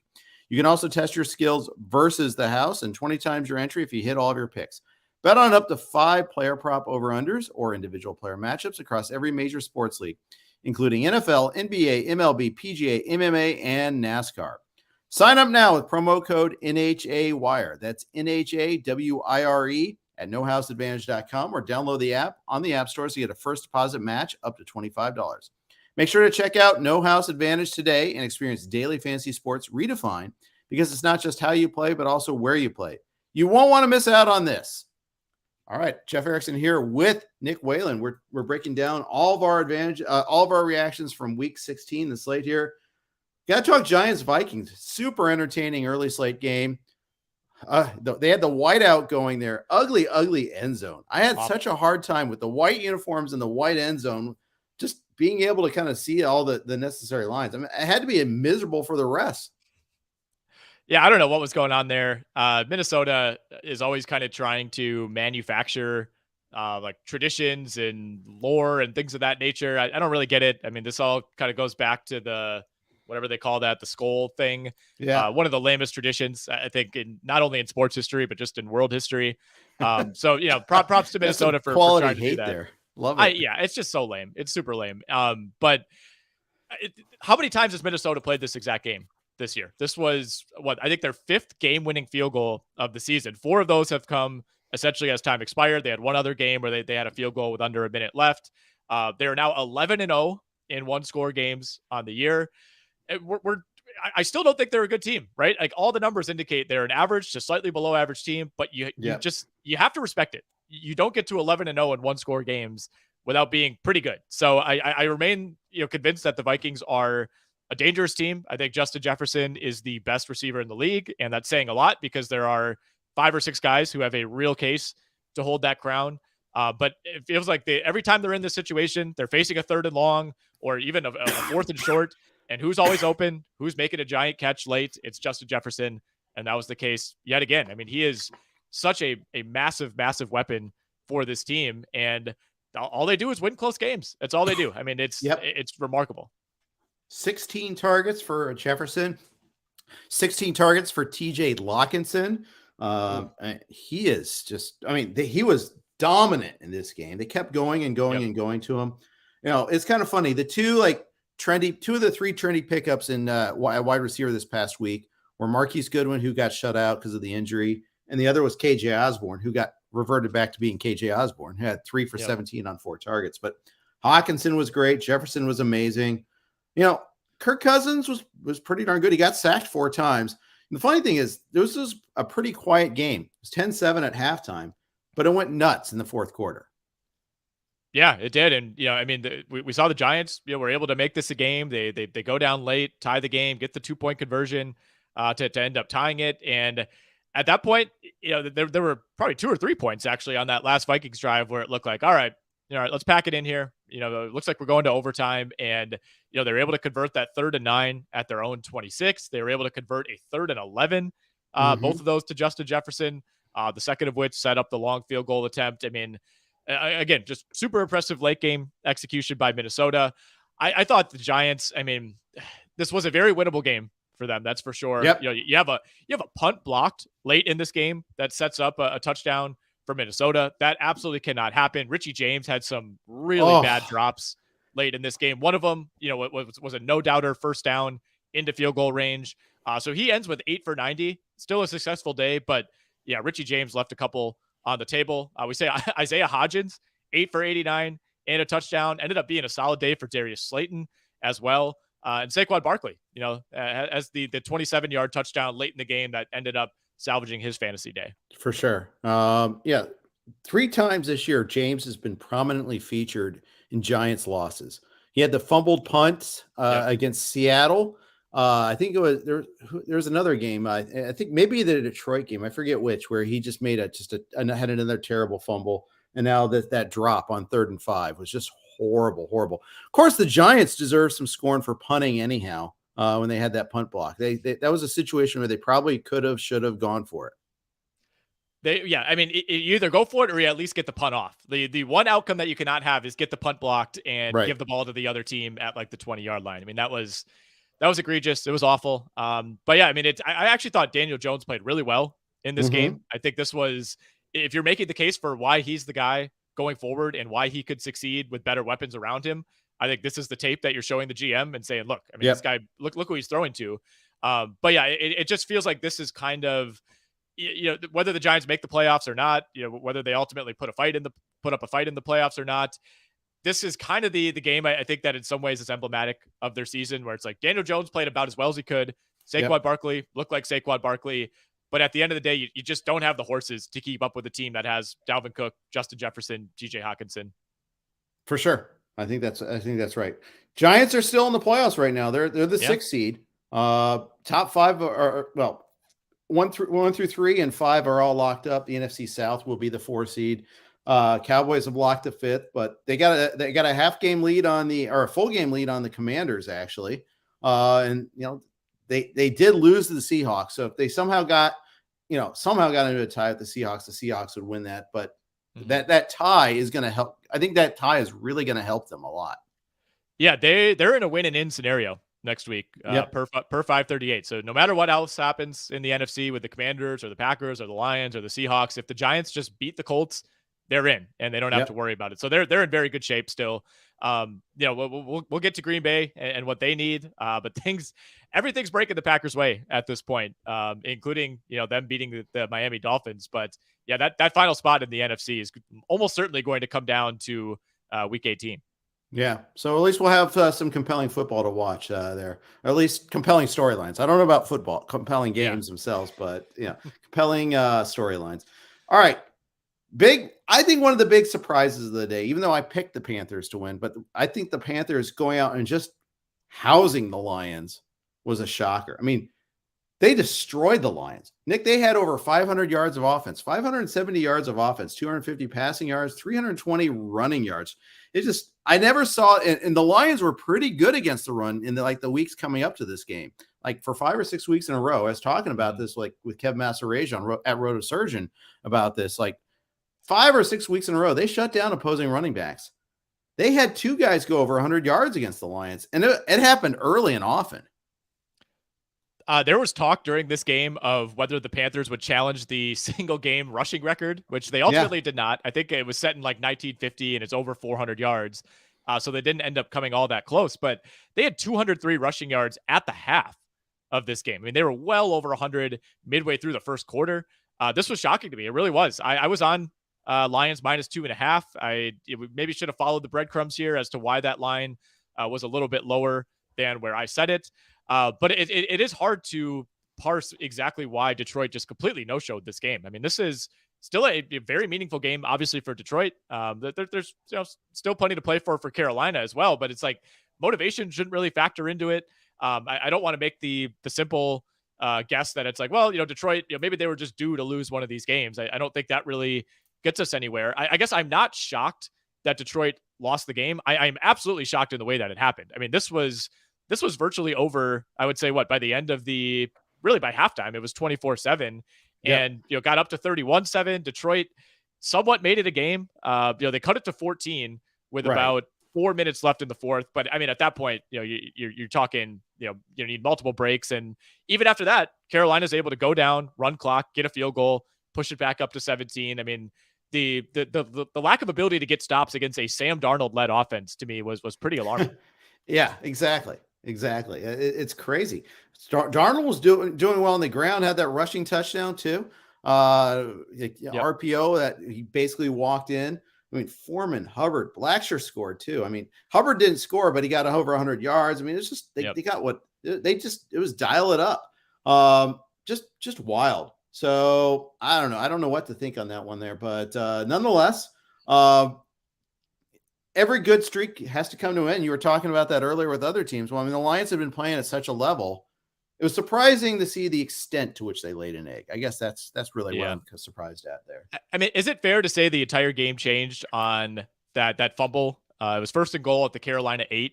You can also test your skills versus the house and 20 times your entry if you hit all of your picks. Bet on up to 5 player prop over-unders or individual player matchups across every major sports league, including NFL, NBA, MLB, PGA, MMA, and NASCAR. Sign up now with promo code NHAWIRE. That's NHAWIRE at nohouseadvantage.com or download the app on the app stores to get a first deposit match up to $25. Make sure to check out No House Advantage today and experience daily fantasy sports redefined, because it's not just how you play, but also where you play. You won't want to miss out on this. All right, Jeff Erickson here with Nick Whalen. We're breaking down all of our reactions from week 16, the slate here. Got to talk Giants Vikings. Super entertaining early slate game. They had the whiteout going there. Ugly, ugly end zone. I had such a hard time with the white uniforms and the white end zone, just being able to kind of see all the necessary lines. I mean, it had to be miserable for the rest. Yeah, I don't know what was going on there. Minnesota is always kind of trying to manufacture like traditions and lore and things of that nature. I don't really get it. I mean, this all kind of goes back to the whatever they call that, the skull thing. Yeah. One of the lamest traditions, I think, in not only in sports history, but just in world history. So, props to Minnesota for trying to do that. There. Love it. Yeah, it's just so lame. It's super lame. But how many times has Minnesota played this exact game this year? This was I think their 5th game-winning field goal of the season. 4 of those have come essentially as time expired. They had one other game where they had a field goal with under a minute left. They are now 11-0 in one-score games on the year. I still don't think they're a good team, right? Like all the numbers indicate they're an average to slightly below average team, but you have to respect it. You don't get to 11-0 in one-score games without being pretty good. So I remain convinced that the Vikings are a dangerous team. I think Justin Jefferson is the best receiver in the league, and that's saying a lot because there are 5 or 6 guys who have a real case to hold that crown. But it feels like every time they're in this situation, they're facing a 3rd and long or even a 4th and short. And who's always open? Who's making a giant catch late? It's Justin Jefferson. And that was the case yet again. I mean, he is such a massive, massive weapon for this team. And all they do is win close games. That's all they do. I mean, it's remarkable. 16 targets for Jefferson, 16 targets for TJ Lockinson. He is just, I mean, he was dominant in this game. They kept going and going and going to him. It's kind of funny. The two of the 3 trendy pickups in wide receiver this past week were Marquise Goodwin, who got shut out because of the injury, and the other was KJ Osborne, who got reverted back to being KJ Osborne, who had 3 for 17 on 4 targets. But Hawkinson was great. Jefferson was amazing. Kirk Cousins was pretty darn good. He got sacked 4 times. And the funny thing is, this was a pretty quiet game. It was 10-7 at halftime, but it went nuts in the 4th quarter. Yeah, it did. And, I mean, we saw the Giants, were able to make this a game. They go down late, tie the game, get the 2-point conversion to end up tying it. And at that point, there were probably 2 or 3 points actually on that last Vikings drive where it looked like, all right, let's pack it in here. It looks like we're going to overtime. And, they're able to convert that 3rd and 9 at their own 26. They were able to convert a 3rd and 11, both of those to Justin Jefferson, the second of which set up the long field goal attempt. I mean, again, just super impressive late game execution by Minnesota. I thought the Giants, I mean, this was a very winnable game for them. That's for sure. Yep. You have a punt blocked late in this game that sets up a touchdown for Minnesota. That absolutely cannot happen. Richie James had some really bad drops late in this game. One of them, was a no-doubter first down into field goal range. So he ends with 8 for 90, still a successful day, but yeah, Richie James left a couple on the table. We say Isaiah Hodgins, 8 for 89 and a touchdown, ended up being a solid day for Darius Slayton as well. And Saquon Barkley, as the 27-yard touchdown late in the game that ended up salvaging his fantasy day. For sure. 3 times this year, James has been prominently featured in Giants losses. He had the fumbled punt against Seattle. I think it was there was another game. I think maybe the Detroit game. I forget which, where he just made had another terrible fumble. And now that drop on 3rd and 5 was just horrible. Of course, the Giants deserve some scorn for punting anyhow. When they had that punt block, that was a situation where they probably should have gone for it. I mean, you either go for it or you at least get the punt off. The one outcome that you cannot have is get the punt blocked and give the ball to the other team at like the 20-yard line. I mean, that was egregious. It was awful. But yeah, I mean, I actually thought Daniel Jones played really well in this game. I think this was, if you're making the case for why he's the guy going forward and why he could succeed with better weapons around him, I think this is the tape that you're showing the GM and saying, look, I mean, this guy, look who he's throwing to. But yeah, it just feels like this is kind of, whether the Giants make the playoffs or not, whether they ultimately put up a fight in the playoffs or not. This is kind of the game. I think that in some ways is emblematic of their season, where it's like Daniel Jones played about as well as he could. Saquon Barkley looked like Saquon Barkley, but at the end of the day, you just don't have the horses to keep up with a team that has Dalvin Cook, Justin Jefferson, TJ Hawkinson. For sure. I think that's right. Giants are still in the playoffs right now. They're the 6th seed. Top five are well, one through three and five are all locked up. The NFC South will be the 4 seed. Cowboys have locked the 5th, but they got a half game lead or a full game lead on the Commanders actually. And they did lose to the Seahawks. So if they somehow got into a tie with the Seahawks would win that. But that tie is going to help. I think that tie is really going to help them a lot. Yeah, they're in a win and in scenario next week per 538. So no matter what else happens in the NFC with the Commanders or the Packers or the Lions or the Seahawks, if the Giants just beat the Colts, they're in and they don't have to worry about it. So they're in very good shape still. We'll get to Green Bay and what they need, but everything's breaking the Packers' way at this point, including them beating the Miami Dolphins. But yeah, that final spot in the NFC is almost certainly going to come down to Week 18. Yeah, so at least we'll have some compelling football to watch there, or at least compelling storylines. I don't know about football, compelling games themselves, but compelling storylines. All right, I think one of the big surprises of the day, even though I picked the Panthers to win, but I think the Panthers going out and just housing the Lions was a shocker. I mean, they destroyed the Lions. Nick, they had over 500 yards of offense, 570 yards of offense, 250 passing yards, 320 running yards. I never saw it. And the Lions were pretty good against the run in the weeks coming up to this game. Like for 5 or 6 weeks in a row, I was talking about this with Kev Masserage at RotoSurgeon about this. 5 or 6 weeks in a row, they shut down opposing running backs. They had 2 guys go over 100 yards against the Lions, and it happened early and often. There was talk during this game of whether the Panthers would challenge the single game rushing record, which they ultimately did not. I think it was set in 1950 and it's over 400 yards. So they didn't end up coming all that close, but they had 203 rushing yards at the half of this game. I mean, they were well over 100 midway through the first quarter. This was shocking to me. It really was. I was on Lions -2.5. I maybe should have followed the breadcrumbs here as to why that line was a little bit lower than where I said it. But it is hard to parse exactly why Detroit just completely no-showed this game. I mean, this is still a very meaningful game, obviously, for Detroit. There's still plenty to play for Carolina as well, but it's motivation shouldn't really factor into it. I don't want to make the simple guess that it's Detroit, maybe they were just due to lose one of these games. I don't think that really gets us anywhere. I guess I'm not shocked that Detroit lost the game. I'm absolutely shocked in the way that it happened. I mean, this was virtually over, I would say, by the end of by halftime, it was 24-7 and, got up to 31-7. Detroit somewhat made it a game. They cut it to 14 with about 4 minutes left in the fourth. But I mean, at that point, you're talking, you need multiple breaks. And even after that, Carolina's able to go down, run clock, get a field goal, push it back up to 17. I mean, the lack of ability to get stops against a Sam Darnold led offense to me was pretty alarming. Yeah, exactly. It's crazy. Darnold was doing well on the ground, had that rushing touchdown too. RPO that he basically walked in. I mean, Foreman, Hubbard, Blackshear scored too. I mean, Hubbard didn't score, but he got over 100 yards. I mean, it's just they got it was dial it up. Just wild. So I don't know. I don't know what to think on that one there, but nonetheless, every good streak has to come to an end. You were talking about that earlier with other teams. Well, I mean, the Lions have been playing at such a level. It was surprising to see the extent to which they laid an egg. I guess that's really what I'm surprised at there. I mean, is it fair to say the entire game changed on that fumble? It was 1st and goal at the Carolina 8,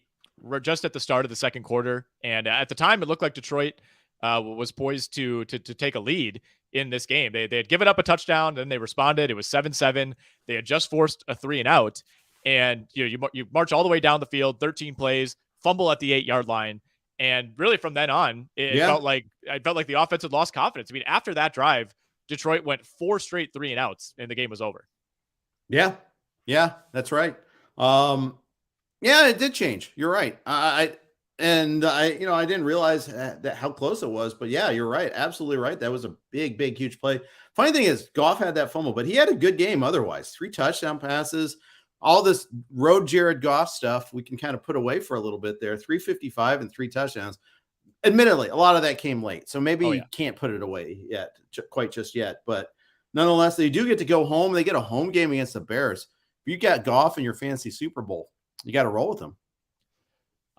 just at the start of the second quarter. And at the time, it looked like Detroit was poised to take a lead in this game. They had given up a touchdown, then they responded. It was 7-7. They had just forced a 3 and out. And you march all the way down the field, 13 plays, fumble at the 8-yard line. And really from then on, I felt like the offense had lost confidence. I mean, after that drive, Detroit went 4 straight 3 and outs and the game was over. Yeah, that's right. It did change. You're right. I didn't realize that how close it was, but yeah, you're right. Absolutely right. That was a big, huge play. Funny thing is Goff had that fumble, but he had a good game otherwise. 3 touchdown passes. All this road Jared Goff stuff we can kind of put away for a little bit there. 355 and 3 touchdowns. Admittedly, a lot of that came late, so maybe you can't put it away yet, quite just yet. But nonetheless, they do get to go home. They get a home game against the Bears. If you got Goff in your fantasy Super Bowl, you got to roll with them.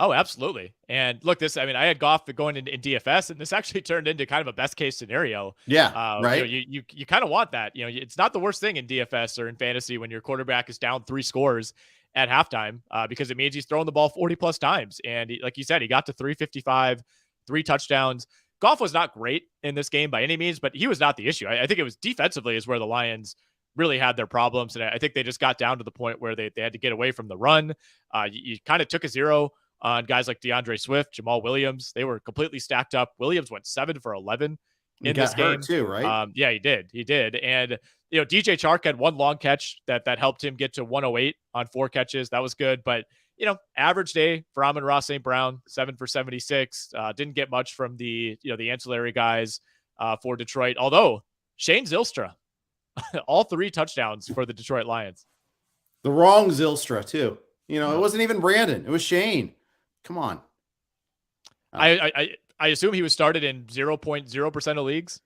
Oh, absolutely. And look, I had Goff going in DFS, and this actually turned into kind of a best case scenario. Yeah, right. You kind of want that. It's not the worst thing in DFS or in fantasy when your quarterback is down 3 scores at halftime, because it means he's throwing the ball 40 plus times. And like you said, he got to 355, 3 touchdowns. Goff was not great in this game by any means, but he was not the issue. I think it was defensively is where the Lions really had their problems. And I think they just got down to the point where they had to get away from the run. You kind of took a zero on guys like DeAndre Swift, Jamal Williams. They were completely stacked up. Williams went 7 for 11 in this game too, right? Yeah, he did. And DJ Chark had 1 long catch that helped him get to 108 on 4 catches. That was good. But average day for Amon-Ra St. Brown, 7 for 76. Didn't get much from the ancillary guys for Detroit. Although Shane Zylstra, all 3 touchdowns for the Detroit Lions. The wrong Zylstra too. It wasn't even Brandon. It was Shane. Come on. I assume he was started in 0.0% of leagues.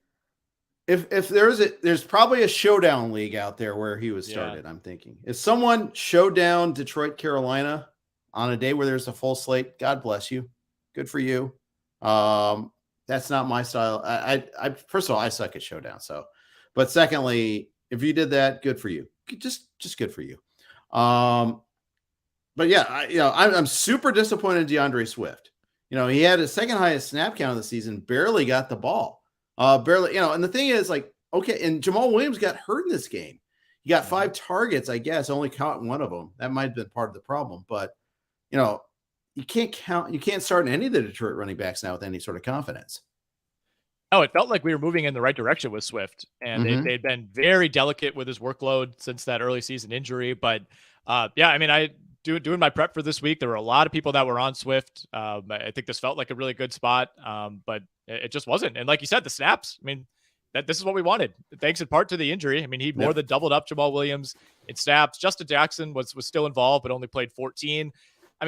If there's probably a showdown league out there where he was started. Yeah. I'm thinking if someone showed down Detroit, Carolina on a day where there's a full slate, God bless you. Good for you. That's not my style. I first of all, I suck at showdown. But secondly, if you did that, good for you. Just good for you. But yeah, I'm super disappointed in DeAndre Swift. He had his second highest snap count of the season, barely got the ball. Barely, and the thing is, like, okay, and Jamal Williams got hurt in this game. He got 5 targets, I guess, only caught 1 of them. That might have been part of the problem. But, you can't start any of the Detroit running backs now with any sort of confidence. Oh, it felt like we were moving in the right direction with Swift, and they'd been very delicate with his workload since that early season injury. But doing my prep for this week, there were a lot of people that were on Swift. I think this felt like a really good spot, but it just wasn't. And like you said, the snaps, this is what we wanted. Thanks in part to the injury. He more than doubled up Jamal Williams in snaps. Justin Jackson was still involved, but only played 14.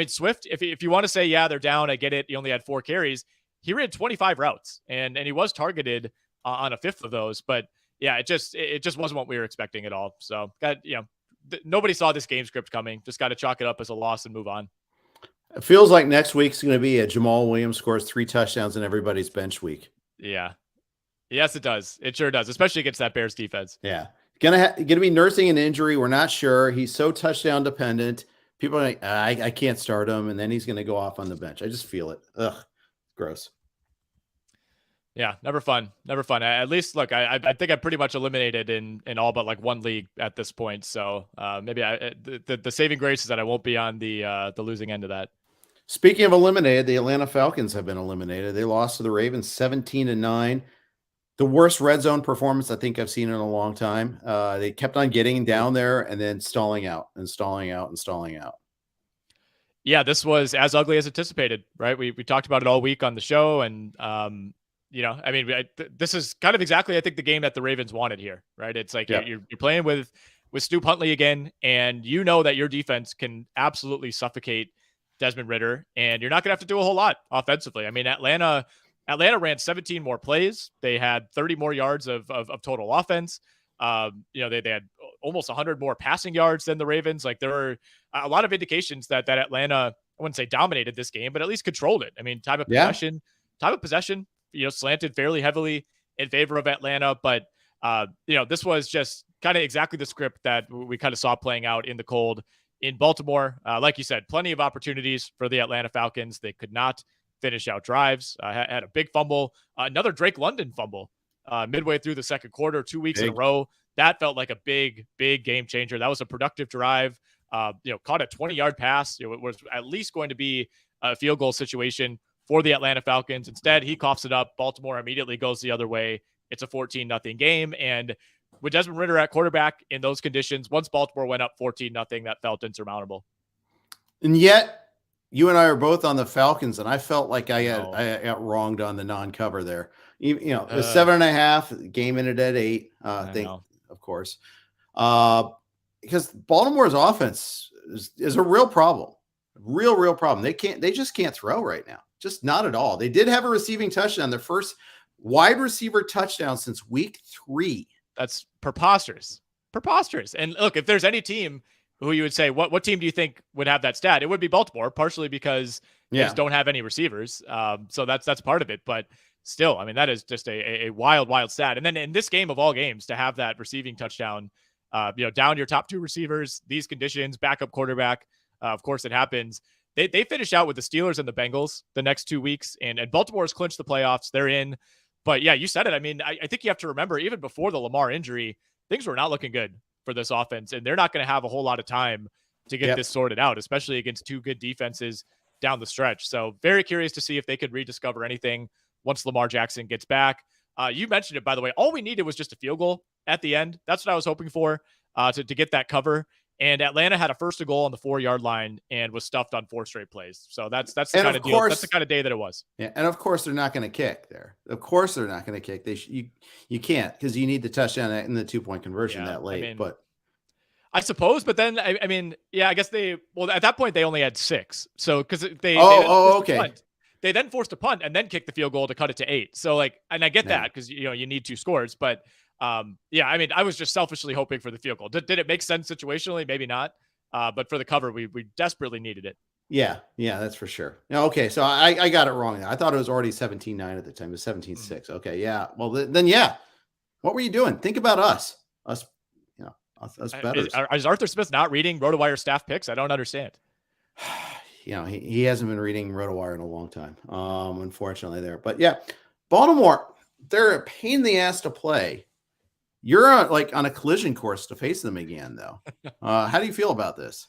Swift, if you want to say, yeah, they're down, I get it. He only had 4 carries. He ran 25 routes, and he was targeted on a 5th of those. But yeah, it just wasn't what we were expecting at all. So nobody saw this game script coming. Just got to chalk it up as a loss and move on. It feels like next week's going to be a Jamal Williams scores 3 touchdowns in everybody's bench week. Yeah. Yes, it does. It sure does, especially against that Bears defense. Yeah. Gonna be nursing an injury. We're not sure. He's so touchdown dependent. People are like, I can't start him, and then he's going to go off on the bench. I just feel it. Ugh. Gross. Yeah, never fun. At least, look, I think I'm pretty much eliminated in all but like 1 league at this point. So maybe the saving grace is that I won't be on the losing end of that. Speaking of eliminated, the Atlanta Falcons have been eliminated. They lost to the Ravens 17-9. The worst red zone performance I think I've seen in a long time. They kept on getting down there and then stalling out. Yeah, this was as ugly as anticipated, right? We talked about it all week on the show, and this is kind of exactly, I think, the game that the Ravens wanted here, right? It's like you're playing with Snoop Huntley again, and you know that your defense can absolutely suffocate Desmond Ridder, and you're not going to have to do a whole lot offensively. Atlanta ran 17 more plays. They had 30 more yards of total offense. They had almost 100 more passing yards than the Ravens. Like, there were a lot of indications that Atlanta, I wouldn't say dominated this game, but at least controlled it. Time of possession, slanted fairly heavily in favor of Atlanta. But, this was just kind of exactly the script that we kind of saw playing out in the cold in Baltimore. Like you said, plenty of opportunities for the Atlanta Falcons. They could not finish out drives. Had a big fumble, another Drake London fumble midway through the second quarter, 2 weeks in a row. That felt like a big game changer. That was a productive drive. Caught a 20-yard pass. It was at least going to be a field goal situation for the Atlanta Falcons. Instead, he coughs it up. Baltimore immediately goes the other way. It's a 14-0 game. And with Desmond Ridder at quarterback in those conditions, once Baltimore went up 14-0, that felt insurmountable. And yet, you and I are both on the Falcons, and I felt like I got wronged on the non-cover there. It was 7.5. Game ended at 8. Of course, because Baltimore's offense is a real problem, real problem. They just can't throw right now, just not at all. They did have a receiving touchdown, their first wide receiver touchdown since week 3. That's preposterous. And look, if there's any team who you would say, what team do you think would have that stat? It would be Baltimore, partially because they just don't have any receivers. So that's part of it. But still, I mean, that is just a wild stat. And then in this game of all games, to have that receiving touchdown, down your top 2 receivers, these conditions, backup quarterback, of course it happens. They finish out with the Steelers and the Bengals the next 2 weeks, and Baltimore's clinched the playoffs. They're in. But yeah, you said it. I mean, I think you have to remember, even before the Lamar injury, things were not looking good for this offense, and they're not going to have a whole lot of time to get this sorted out, especially against 2 good defenses down the stretch. So very curious to see if they could rediscover anything once Lamar Jackson gets back. You mentioned it, by the way. All we needed was just a field goal at the end. That's what I was hoping for, to get that cover. And Atlanta had a first and goal on the 4-yard line and was stuffed on 4 straight plays. So that's the kind of deal. That's the kind of day that it was. Yeah, and of course they're not going to kick there. Of course they're not going to kick. You can't, because you need the touchdown and the 2-point conversion that late. I mean, but I suppose, but then I mean, yeah, I guess at that point they only had 6. So because they okay. They then forced a punt and then kicked the field goal to cut it to 8. So like, and I get that because you need 2 scores, but yeah, I mean, I was just selfishly hoping for the field goal. Did it make sense situationally? Maybe not. But for the cover, we desperately needed it. Yeah, that's for sure. Okay, so I got it wrong. I thought it was already 17-9 at the time. It was 17-6. Okay, yeah. Well, then yeah. What were you doing? Think about us bettors. Is Arthur Smith not reading RotoWire staff picks? I don't understand. He hasn't been reading RotoWire in a long time, unfortunately there. But yeah, Baltimore, they're a pain in the ass to play. You're on a collision course to face them again, though. How do you feel about this?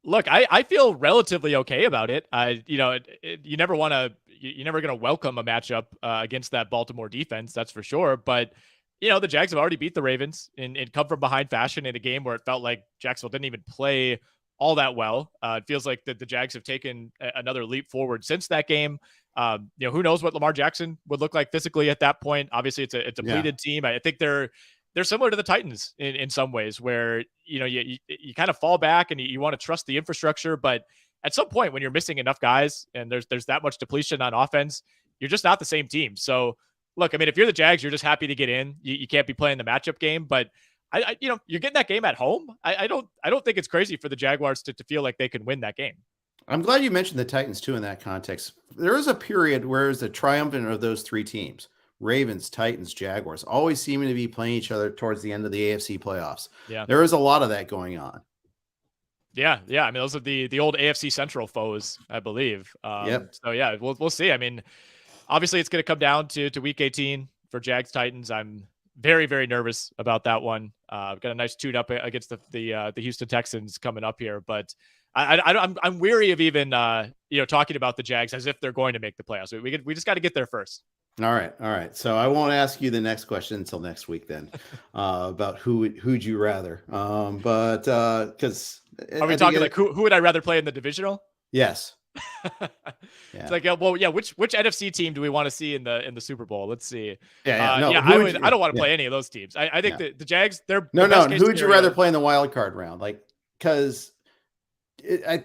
Look, I feel relatively okay about it. You're never going to welcome a matchup against that Baltimore defense, that's for sure. But the Jags have already beat the Ravens in come from behind fashion in a game where it felt like Jacksonville didn't even play all that well. It feels like the Jags have taken another leap forward since that game. Who knows what Lamar Jackson would look like physically at that point. Obviously it's a depleted team. I think they're similar to the Titans in some ways, where, you kind of fall back and you want to trust the infrastructure. But at some point when you're missing enough guys and there's that much depletion on offense, you're just not the same team. So look, I mean, if you're the Jags, you're just happy to get in. You can't be playing the matchup game, but you're getting that game at home. I don't think it's crazy for the Jaguars to feel like they can win that game. I'm glad you mentioned the Titans too in that context. There was a period where it was the triumvirate of those 3 teams: Ravens, Titans, Jaguars, always seeming to be playing each other towards the end of the AFC playoffs. Yeah, there was a lot of that going on. Yeah. I mean, those are the old AFC Central foes, I believe. So yeah, we'll see. I mean, obviously it's going to come down to Week 18 for Jags Titans. I'm very, very nervous about that one. I've got a nice tune up against the Houston Texans coming up here, but I'm weary of even talking about the Jags as if they're going to make the playoffs. We just got to get there first. All right. So I won't ask you the next question until next week then, about who'd you rather? But because are we talking like who would I rather play in the divisional? Yes. It's like, which NFC team do we want to see in the Super Bowl? Let's see. I don't want to play any of those teams. I think the Jags, they're no. Who would you rather play in the wild card round? Like, because I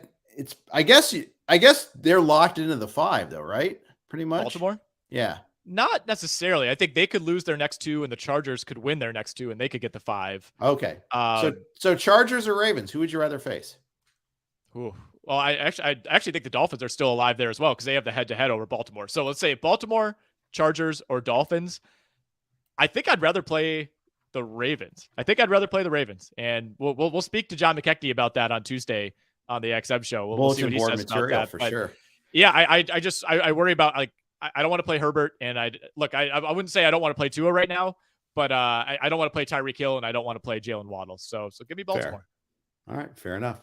guess they're locked into the 5 though, right? Pretty much. Baltimore. Yeah. Not necessarily. I think they could lose their next 2, and the Chargers could win their next 2, and they could get the 5. Okay. So Chargers or Ravens? Who would you rather face? Ooh. Well, I actually think the Dolphins are still alive there as well, because they have the head-to-head over Baltimore. So let's say Baltimore, Chargers, or Dolphins. I think I'd rather play the Ravens. And we'll speak to John McKechnie about that on Tuesday on the XM show. We'll see what he says about that. For sure. Yeah, I worry about, like, I don't want to play Herbert, and I wouldn't say I don't want to play Tua right now, but I don't want to play Tyreek Hill, and I don't want to play Jalen Waddle. So give me Baltimore. Fair. All right, fair enough.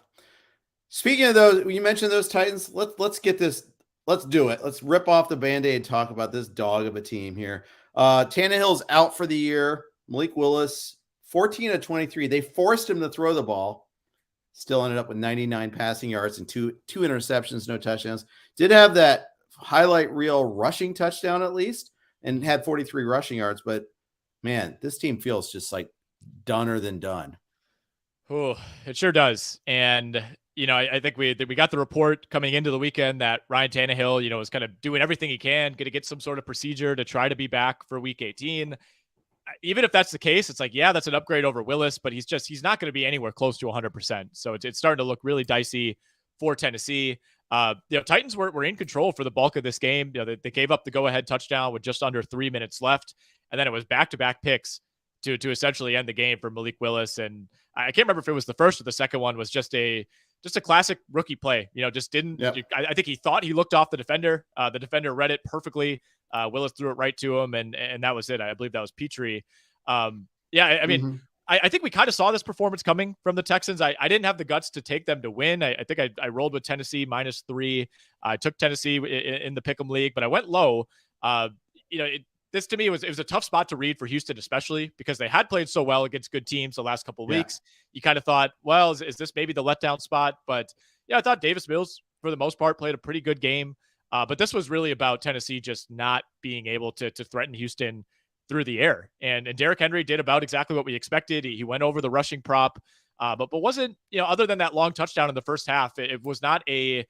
Speaking of those, you mentioned those Titans. Let's get this. Let's do it. Let's rip off the Band-Aid and talk about this dog of a team here. Tannehill's out for the year. Malik Willis, 14 of 23. They forced him to throw the ball. Still ended up with 99 passing yards and two interceptions, no touchdowns. Did have that highlight reel rushing touchdown at least, and had 43 rushing yards. But man, this team feels just like doner than done. Oh, it sure does. And I think we got the report coming into the weekend that Ryan Tannehill, is kind of doing everything he can, going to get some sort of procedure to try to be back for Week 18. even if that's the case, it's like, yeah, that's an upgrade over Willis, but he's not going to be anywhere close to 100%. So it's starting to look really dicey for Tennessee. Titans were in control for the bulk of this game. They gave up the go-ahead touchdown with just under 3 minutes left, and then it was back-to-back picks to essentially end the game for Malik Willis. And I can't remember if it was the first or the second one was just a classic rookie play. Just didn't. Yep. I think he thought he looked off the defender. The defender read it perfectly. Willis threw it right to him, and that was it. I believe that was Petrie. I mean, I think we kind of saw this performance coming from the Texans. I didn't have the guts to take them to win. I think I rolled with Tennessee -3. I took Tennessee in the Pick'em League, but I went low. This to me it was a tough spot to read for Houston, especially because they had played so well against good teams the last couple of weeks. You kind of thought, well, is this maybe the letdown spot? But I thought Davis Mills, for the most part, played a pretty good game. But this was really about Tennessee just not being able to threaten Houston through the air. And Derrick Henry did about exactly what we expected. He went over the rushing prop, but wasn't, other than that long touchdown in the first half, it was not a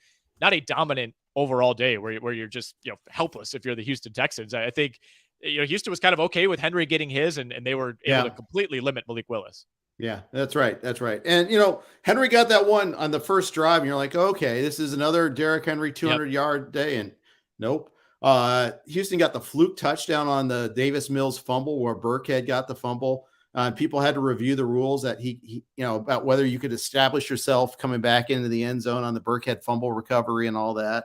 dominant overall day where you're just, helpless if you're the Houston Texans. I think, Houston was kind of okay with Henry getting his, and they were able to completely limit Malik Willis. Yeah, that's right. That's right. And, Henry got that one on the first drive, and you're like, okay, this is another Derrick Henry 200-yard day. And nope. Houston got the fluke touchdown on the Davis Mills fumble where Burkhead got the fumble. People had to review the rules that he about whether you could establish yourself coming back into the end zone on the Burkhead fumble recovery and all that.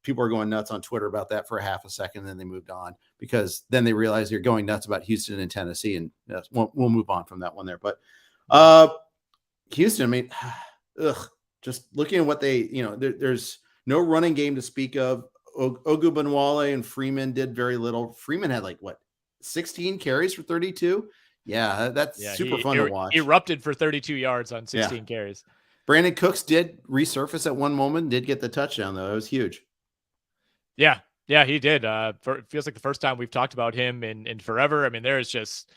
People are going nuts on Twitter about that for a half a second. And then they moved on because then they realized you're going nuts about Houston and Tennessee. And we'll move on from that one there. But Houston, I mean, just looking at what they, there's no running game to speak of. Ogunbowale and Freeman did very little. Freeman had 16 carries for 32. Yeah, that's super fun to watch. Erupted for 32 yards on 16 carries. Brandon Cooks did resurface at one moment, did get the touchdown though. It was huge. Yeah, he did. It feels like the first time we've talked about him in forever. I mean, there is just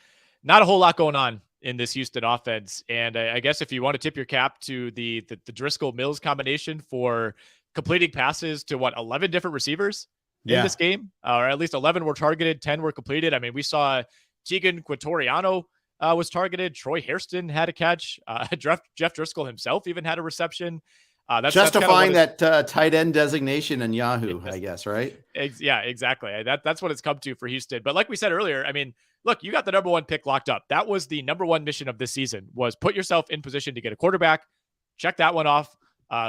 not a whole lot going on in this Houston offense. And I guess if you want to tip your cap to the Driscoll Mills combination for completing passes to 11 different receivers in this game, or at least 11 were targeted, 10 were completed. I mean, we saw Tegan Quatoriano was targeted. Troy Hairston had a catch. Jeff Driscoll himself even had a reception. That's justifying that tight end designation in Yahoo, I guess, right? Yeah, exactly. That's what it's come to for Houston. But like we said earlier, I mean, look, you got the number one pick locked up. That was the number one mission of this season, was put yourself in position to get a quarterback. Check that one off.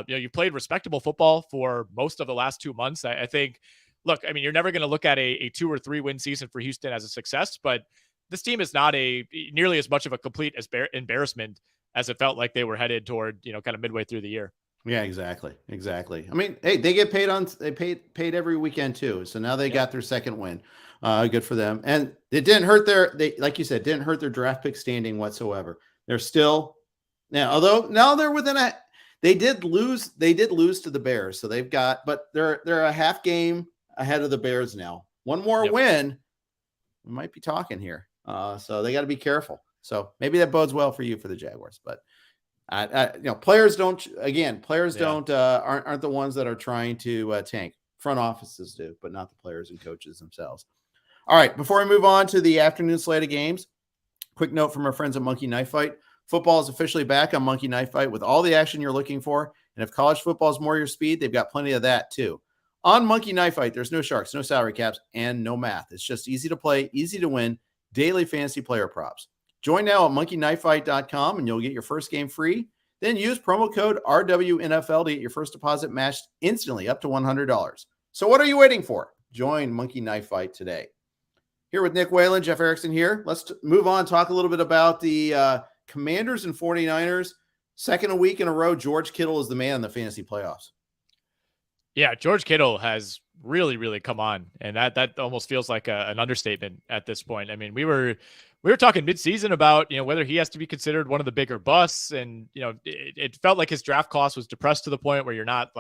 You played respectable football for most of the last 2 months. I think, look, I mean, you're never going to look at a 2 or 3 win season for Houston as a success, but this team is not nearly as much of a complete embarrassment as it felt like they were headed toward, kind of midway through the year. Yeah, exactly. I mean, hey, they get paid paid every weekend too. So now they got their second win. Good for them. And it didn't hurt like you said, didn't hurt their draft pick standing whatsoever. They're still now, although now they're within they did lose to the Bears. So but they're a half game ahead of the Bears now. One more win, we might be talking here. So they got to be careful. So maybe that bodes well for you for the Jaguars, but players aren't the ones that are trying to tank. Front offices do, but not the players and coaches themselves. All right. Before we move on to the afternoon slate of games, quick note from our friends at Monkey Knife Fight. Football is officially back on Monkey Knife Fight with all the action you're looking for. And if college football is more your speed, they've got plenty of that too. On Monkey Knife Fight, there's no sharks, no salary caps, and no math. It's just easy to play, easy to win, daily fantasy player props. Join now at monkeyknifefight.com and you'll get your first game free. Then use promo code RWNFL to get your first deposit matched instantly up to $100. So what are you waiting for? Join Monkey Knife Fight today. Here with Nick Whalen, Jeff Erickson here. Let's move on, talk a little bit about the Commanders and 49ers. Second week in a row, George Kittle is the man in the fantasy playoffs. Yeah, George Kittle has really, really come on. And that almost feels like an understatement at this point. I mean, we were talking midseason about, whether he has to be considered one of the bigger busts. And, it felt like his draft cost was depressed to the point where you're not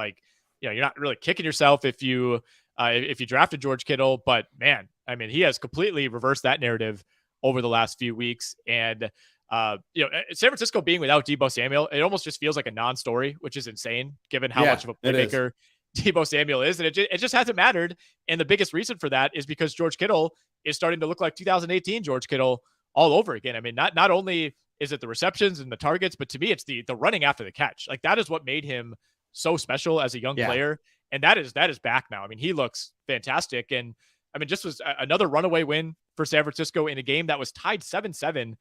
you're not really kicking yourself if you drafted George Kittle. But man, I mean, he has completely reversed that narrative over the last few weeks. And, San Francisco being without Deebo Samuel, it almost just feels like a non-story, which is insane given how much of a playmaker Deebo Samuel is, and it just hasn't mattered. And the biggest reason for that is because George Kittle is starting to look like 2018 George Kittle all over again. I mean, not only is it the receptions and the targets, but to me, it's the running after the catch. Like that is what made him so special as a young player, and that is back now. I mean, he looks fantastic, and I mean, just was another runaway win for San Francisco in a game that was tied 7-7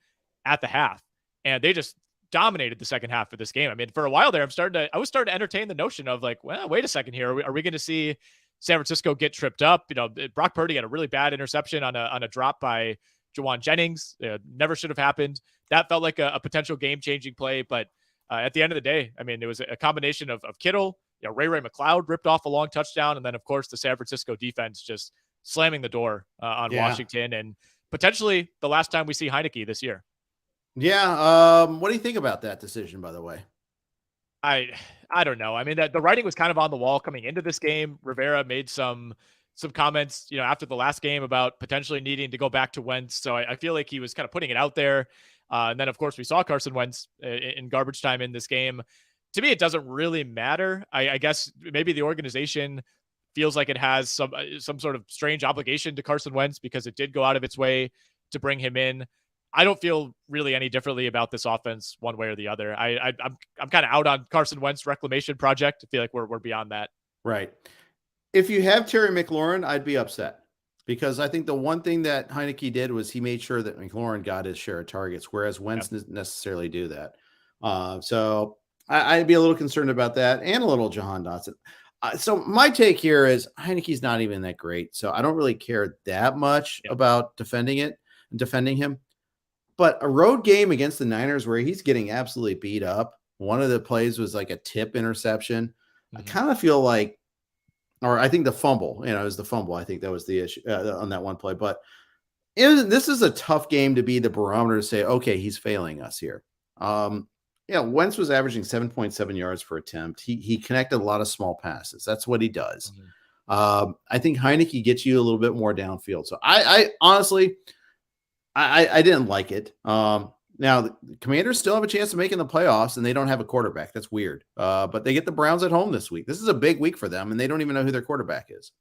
at the half, and they just dominated the second half of this game. I mean, for a while there, I was starting to entertain the notion of like, well, wait a second here. Are we going to see San Francisco get tripped up? You know, Brock Purdy had a really bad interception on a drop by Jawan Jennings. Never should have happened. That felt like a potential game-changing play. But at the end of the day, I mean, it was a combination of Kittle, Ray McLeod ripped off a long touchdown. And then, of course, the San Francisco defense just slamming the door on Washington. And potentially the last time we see Heineke this year. Yeah. What do you think about that decision, by the way? I don't know. I mean, that the writing was kind of on the wall coming into this game. Rivera made some comments, after the last game about potentially needing to go back to Wentz. So I feel like he was kind of putting it out there. And then, of course, we saw Carson Wentz in garbage time in this game. To me, it doesn't really matter. I guess maybe the organization feels like it has some sort of strange obligation to Carson Wentz because it did go out of its way to bring him in. I don't feel really any differently about this offense one way or the other. I'm kind of out on Carson Wentz reclamation project. I feel like we're beyond that. Right. If you have Terry McLaurin, I'd be upset because I think the one thing that Heineke did was he made sure that McLaurin got his share of targets, whereas Wentz didn't necessarily do that. So I'd be a little concerned about that and a little Jahan Dotson. So my take here is Heineke's not even that great. So I don't really care that much about defending him. But a road game against the Niners where he's getting absolutely beat up. One of the plays was like a tip interception. I kind of feel like, or I think the fumble, it was the fumble. I think that was the issue on that one play. But this is a tough game to be the barometer to say, okay, he's failing us here. Wentz was averaging 7.7 yards per attempt. He connected a lot of small passes. That's what he does. I think Heineke gets you a little bit more downfield. So I honestly, I didn't like it. Now the Commanders still have a chance of making the playoffs and they don't have a quarterback. That's weird. But they get the Browns at home this week. This is a big week for them and they don't even know who their quarterback is.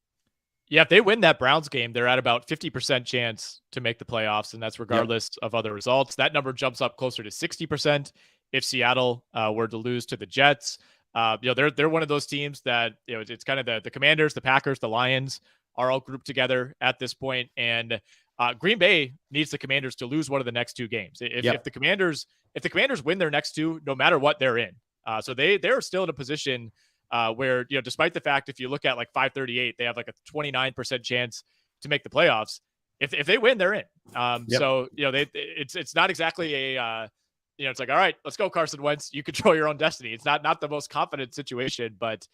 Yeah, if they win that Browns game, they're at about 50% chance to make the playoffs, and that's regardless of other results. That number jumps up closer to 60% if Seattle were to lose to the Jets. They're one of those teams that it's kind of the Commanders, the Packers, the Lions are all grouped together at this point, and Green Bay needs the Commanders to lose one of the next two games. If the Commanders win their next two, no matter what, they're in. So they're still in a position where, despite the fact, if you look at like 538, they have like a 29% chance to make the playoffs. If they win, they're in. So, it's not exactly it's like, all right, let's go, Carson Wentz. You control your own destiny. It's not the most confident situation, but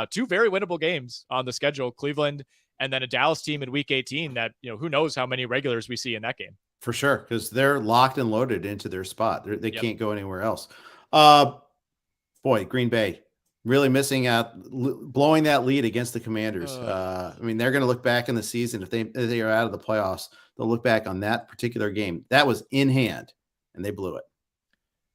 two very winnable games on the schedule, Cleveland and then a Dallas team in week 18 that, who knows how many regulars we see in that game. For sure. Because they're locked and loaded into their spot. They can't go anywhere else. Green Bay really missing out, blowing that lead against the Commanders. They're going to look back in the season. If they are out of the playoffs, they'll look back on that particular game. That was in hand and they blew it.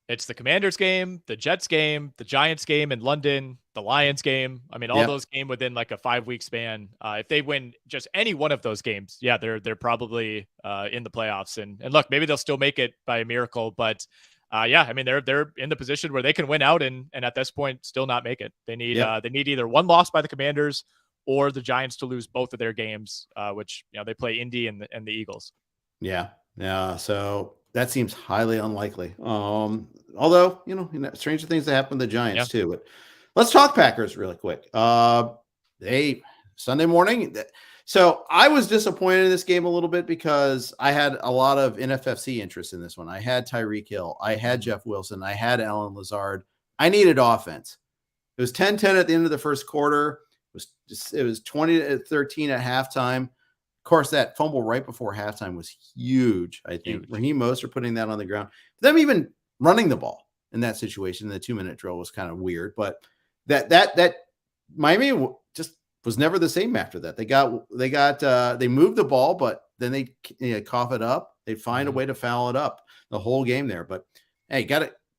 It's the Commanders game, the Jets game, the Giants game in London, the Lions game. All those came within like a 5-week span. If they win just any one of those games, they're probably in the playoffs. And look, maybe they'll still make it by a miracle, but they're in the position where they can win out and at this point still not make it. They need either one loss by the Commanders or the Giants to lose both of their games, which they play Indy and the Eagles. Yeah. So that seems highly unlikely. Although, stranger things that happen to the Giants too. But let's talk Packers really quick. Sunday morning. So I was disappointed in this game a little bit because I had a lot of NFFC interest in this one. I had Tyreek Hill. I had Jeff Wilson. I had Allen Lazard. I needed offense. It was 10-10 at the end of the first quarter. It was 20-13 at halftime. Of course, that fumble right before halftime was huge, I think. Raheem Mostert putting that on the ground. Them even running the ball in that situation, the 2-minute drill was kind of weird. But that Miami just was never the same after that. They moved the ball, but then they cough it up. They find a way to foul it up the whole game there. But hey,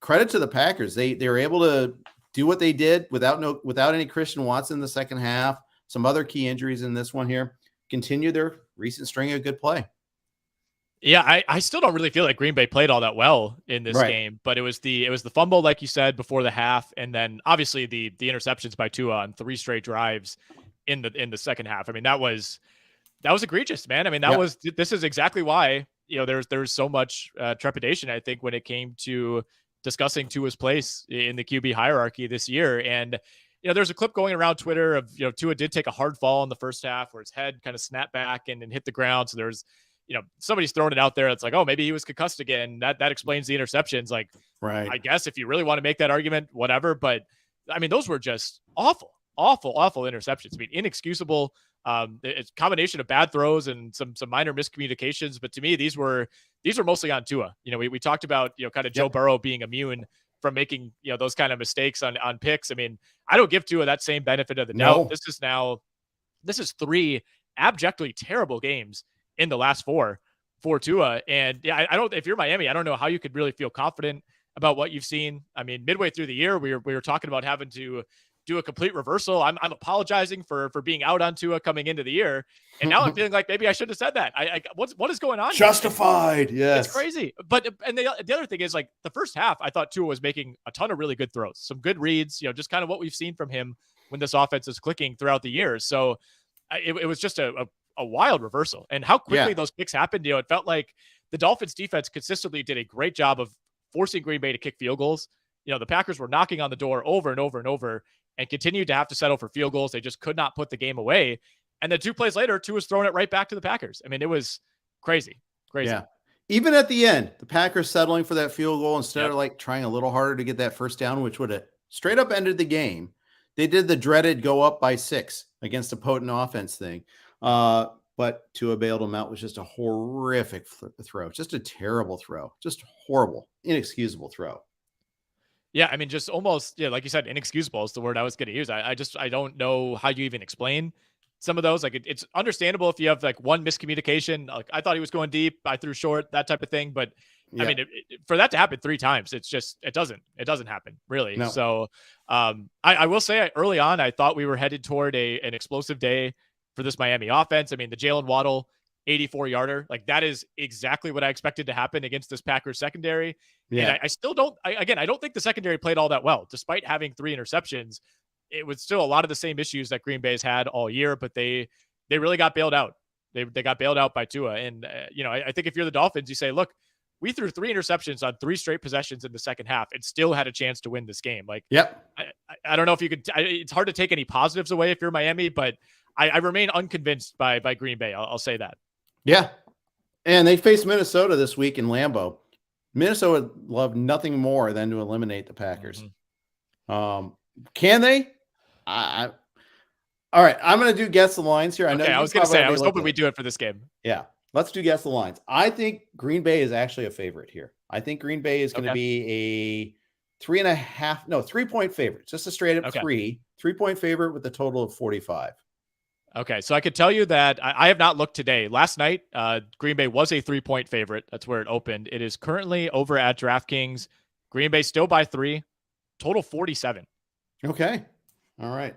credit to the Packers. They were able to do what they did without any Christian Watson in the second half, some other key injuries in this one here, continue their recent string of good play. Yeah, I still don't really feel like Green Bay played all that well in this Right. game, but it was the fumble, like you said, before the half, and then obviously the interceptions by Tua on 3 straight drives in the second half. I mean, that was egregious, man. I mean, this is exactly why, there's so much trepidation, I think, when it came to discussing Tua's place in the QB hierarchy this year. And there's a clip going around Twitter of Tua did take a hard fall in the first half where his head kind of snapped back and hit the ground. So there's somebody's throwing it out there. It's like, oh, maybe he was concussed again. That explains the interceptions. Like, right. I guess if you really want to make that argument, whatever. But I mean, those were just awful interceptions. I mean, inexcusable. It's a combination of bad throws and some minor miscommunications. But to me, these were mostly on Tua. We talked about, kind of Joe Burrow being immune from making, those kind of mistakes on picks. I mean, I don't give Tua that same benefit of the doubt. This is 3 abjectly terrible games in the last 4 for Tua. And yeah, I don't, if you're Miami, I don't know how you could really feel confident about what you've seen. I mean, midway through the year, we were talking about having to do a complete reversal. I'm apologizing for being out on Tua coming into the year. And now I'm feeling like maybe I should have said that. What is going on? Justified. Yes. It's crazy. But, and the other thing is, like, the first half, I thought Tua was making a ton of really good throws, some good reads, just kind of what we've seen from him when this offense is clicking throughout the years. So it was just a wild reversal, and how quickly those kicks happened. It felt like the Dolphins defense consistently did a great job of forcing Green Bay to kick field goals. The Packers were knocking on the door over and over and over and continued to have to settle for field goals. They just could not put the game away. And then 2 plays later, Tua was throwing it right back to the Packers. I mean, it was crazy. Yeah. Even at the end, the Packers settling for that field goal instead of like trying a little harder to get that first down, which would have straight up ended the game. They did the dreaded go up by 6 against a potent offense thing. But Tua bailed him out. Was just a horrific throw. Just a terrible throw. Just horrible, inexcusable throw. Yeah, I mean, just almost, like you said, inexcusable is the word I was going to use. I don't know how you even explain some of those. Like, it's understandable if you have like one miscommunication. Like, I thought he was going deep, I threw short, that type of thing. But I mean, for that to happen 3 times, it doesn't happen really. No. So I will say early on, I thought we were headed toward an explosive day for this Miami offense. I mean, the Jalen Waddle 84-yarder, like, that is exactly what I expected to happen against this Packers secondary. Yeah. And I still don't, I don't think the secondary played all that well, despite having 3 interceptions. It was still a lot of the same issues that Green Bay's had all year, but they really got bailed out. They got bailed out by Tua. And, I think if you're the Dolphins, you say, look, we threw 3 interceptions on 3 straight possessions in the second half and still had a chance to win this game. Like, I don't know if you could, it's hard to take any positives away if you're Miami, but I remain unconvinced by Green Bay. I'll say that. Yeah. And they face Minnesota this week in Lambeau. Minnesota would love nothing more than to eliminate the Packers. Mm-hmm. Can they? All right. I'm going to do guess the lines here. I was going to say, I was hoping we'd do it for this game. Yeah. Let's do guess the lines. I think Green Bay is actually a favorite here. I think Green Bay is going to be a 3.5 favorite. Just a straight up 3-point favorite with a total of 45. Okay, so I could tell you that I have not looked today. Last night, Green Bay was a 3-point favorite. That's where it opened. It is currently over at DraftKings. Green Bay still by 3. Total 47. Okay. All right.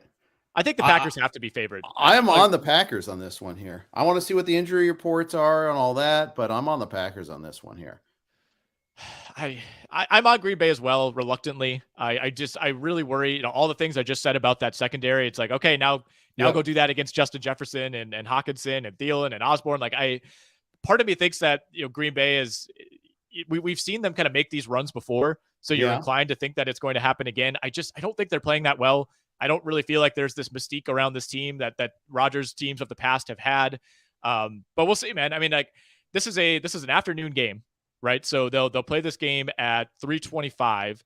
I think the Packers have to be favored. I am on the Packers on this one here. I want to see what the injury reports are and all that, but I'm on the Packers on this one here. I'm on Green Bay as well, reluctantly. I really worry, all the things I just said about that secondary. It's like, okay, now go do that against Justin Jefferson and Hawkinson and Thielen and Osborne. Like, part of me thinks that, Green Bay is, we've seen them kind of make these runs before. So you're inclined to think that it's going to happen again. I don't think they're playing that well. I don't really feel like there's this mystique around this team that Rodgers teams of the past have had. But we'll see, man. I mean, like, this is an afternoon game, right? So they'll play this game at 3:25.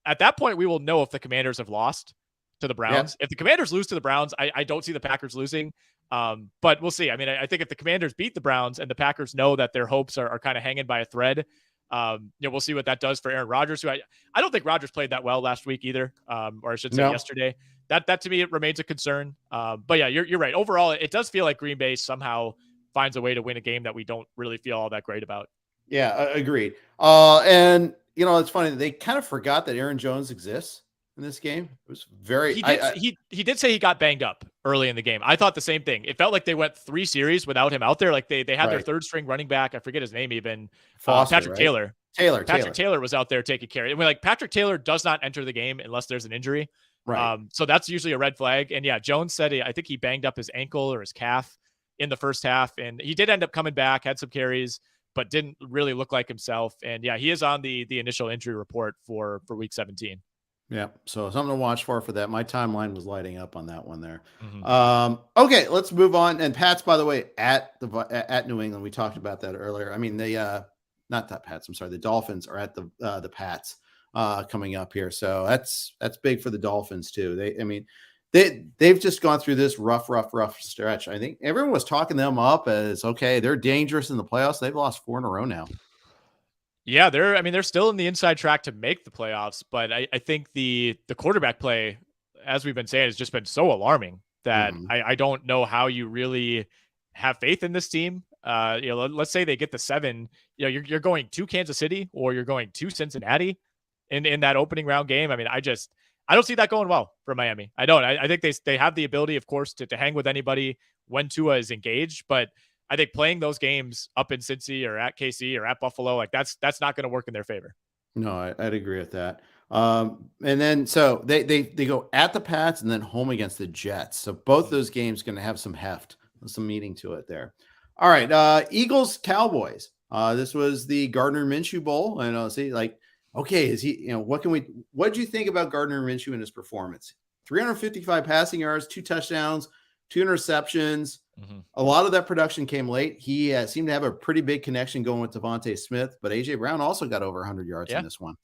At that point, we will know if the Commanders have lost to the Browns. If the Commanders lose to the Browns, I don't see the Packers losing. But we'll see. I mean, I think if the Commanders beat the Browns and the Packers know that their hopes are kind of hanging by a thread, we'll see what that does for Aaron Rodgers, who I don't think Rodgers played that well last week either, or I should say yesterday. That to me, it remains a concern. But yeah, you're right. Overall, it does feel like Green Bay somehow finds a way to win a game that we don't really feel all that great about. Yeah, agreed. And it's funny, they kind of forgot that Aaron Jones exists. in this game? It was very. He did say he got banged up early in the game. I thought the same thing. It felt like they went 3 series without him out there. Like they had their third string running back. I forget his name even. Foster, Patrick right? Taylor. Patrick Taylor was out there taking care. And we're like, Patrick Taylor does not enter the game unless there's an injury. Right. So that's usually a red flag. And yeah, Jones said I think he banged up his ankle or his calf in the first half, and he did end up coming back, had some carries, but didn't really look like himself. And yeah, he is on the initial injury report for week 17. Yeah, so something to watch for that. My timeline was lighting up on that one there. Mm-hmm. Okay, let's move on. And Pats, by the way, at New England, we talked about that earlier. I mean, not that Pats. I'm sorry, the Dolphins are at the Pats coming up here, so that's big for the Dolphins too. They've just gone through this rough stretch. I think everyone was talking them up as okay, they're dangerous in the playoffs. They've lost 4 in a row now. Yeah, they're still in the inside track to make the playoffs, but I think the quarterback play, as we've been saying, has just been so alarming that I don't know how you really have faith in this team. Let's say they get the 7, you're going to Kansas City or you're going to Cincinnati in that opening round game. I mean, I don't see that going well for Miami. I don't. I think they have the ability, of course, to hang with anybody when Tua is engaged, but I think playing those games up in Cincy or at KC or at Buffalo, like that's not going to work in their favor. No, I'd agree with that. And then so they go at the Pats and then home against the Jets. So both those games going to have some heft, some meaning to it there. All right, Eagles Cowboys. This was the Gardner Minshew Bowl, and I'll see okay, is he? What did you think about Gardner Minshew and his performance? 355 passing yards, 2 touchdowns, 2 interceptions. A lot of that production came late. He seemed to have a pretty big connection going with Devontae Smith, but AJ Brown also got over 100 yards in this one.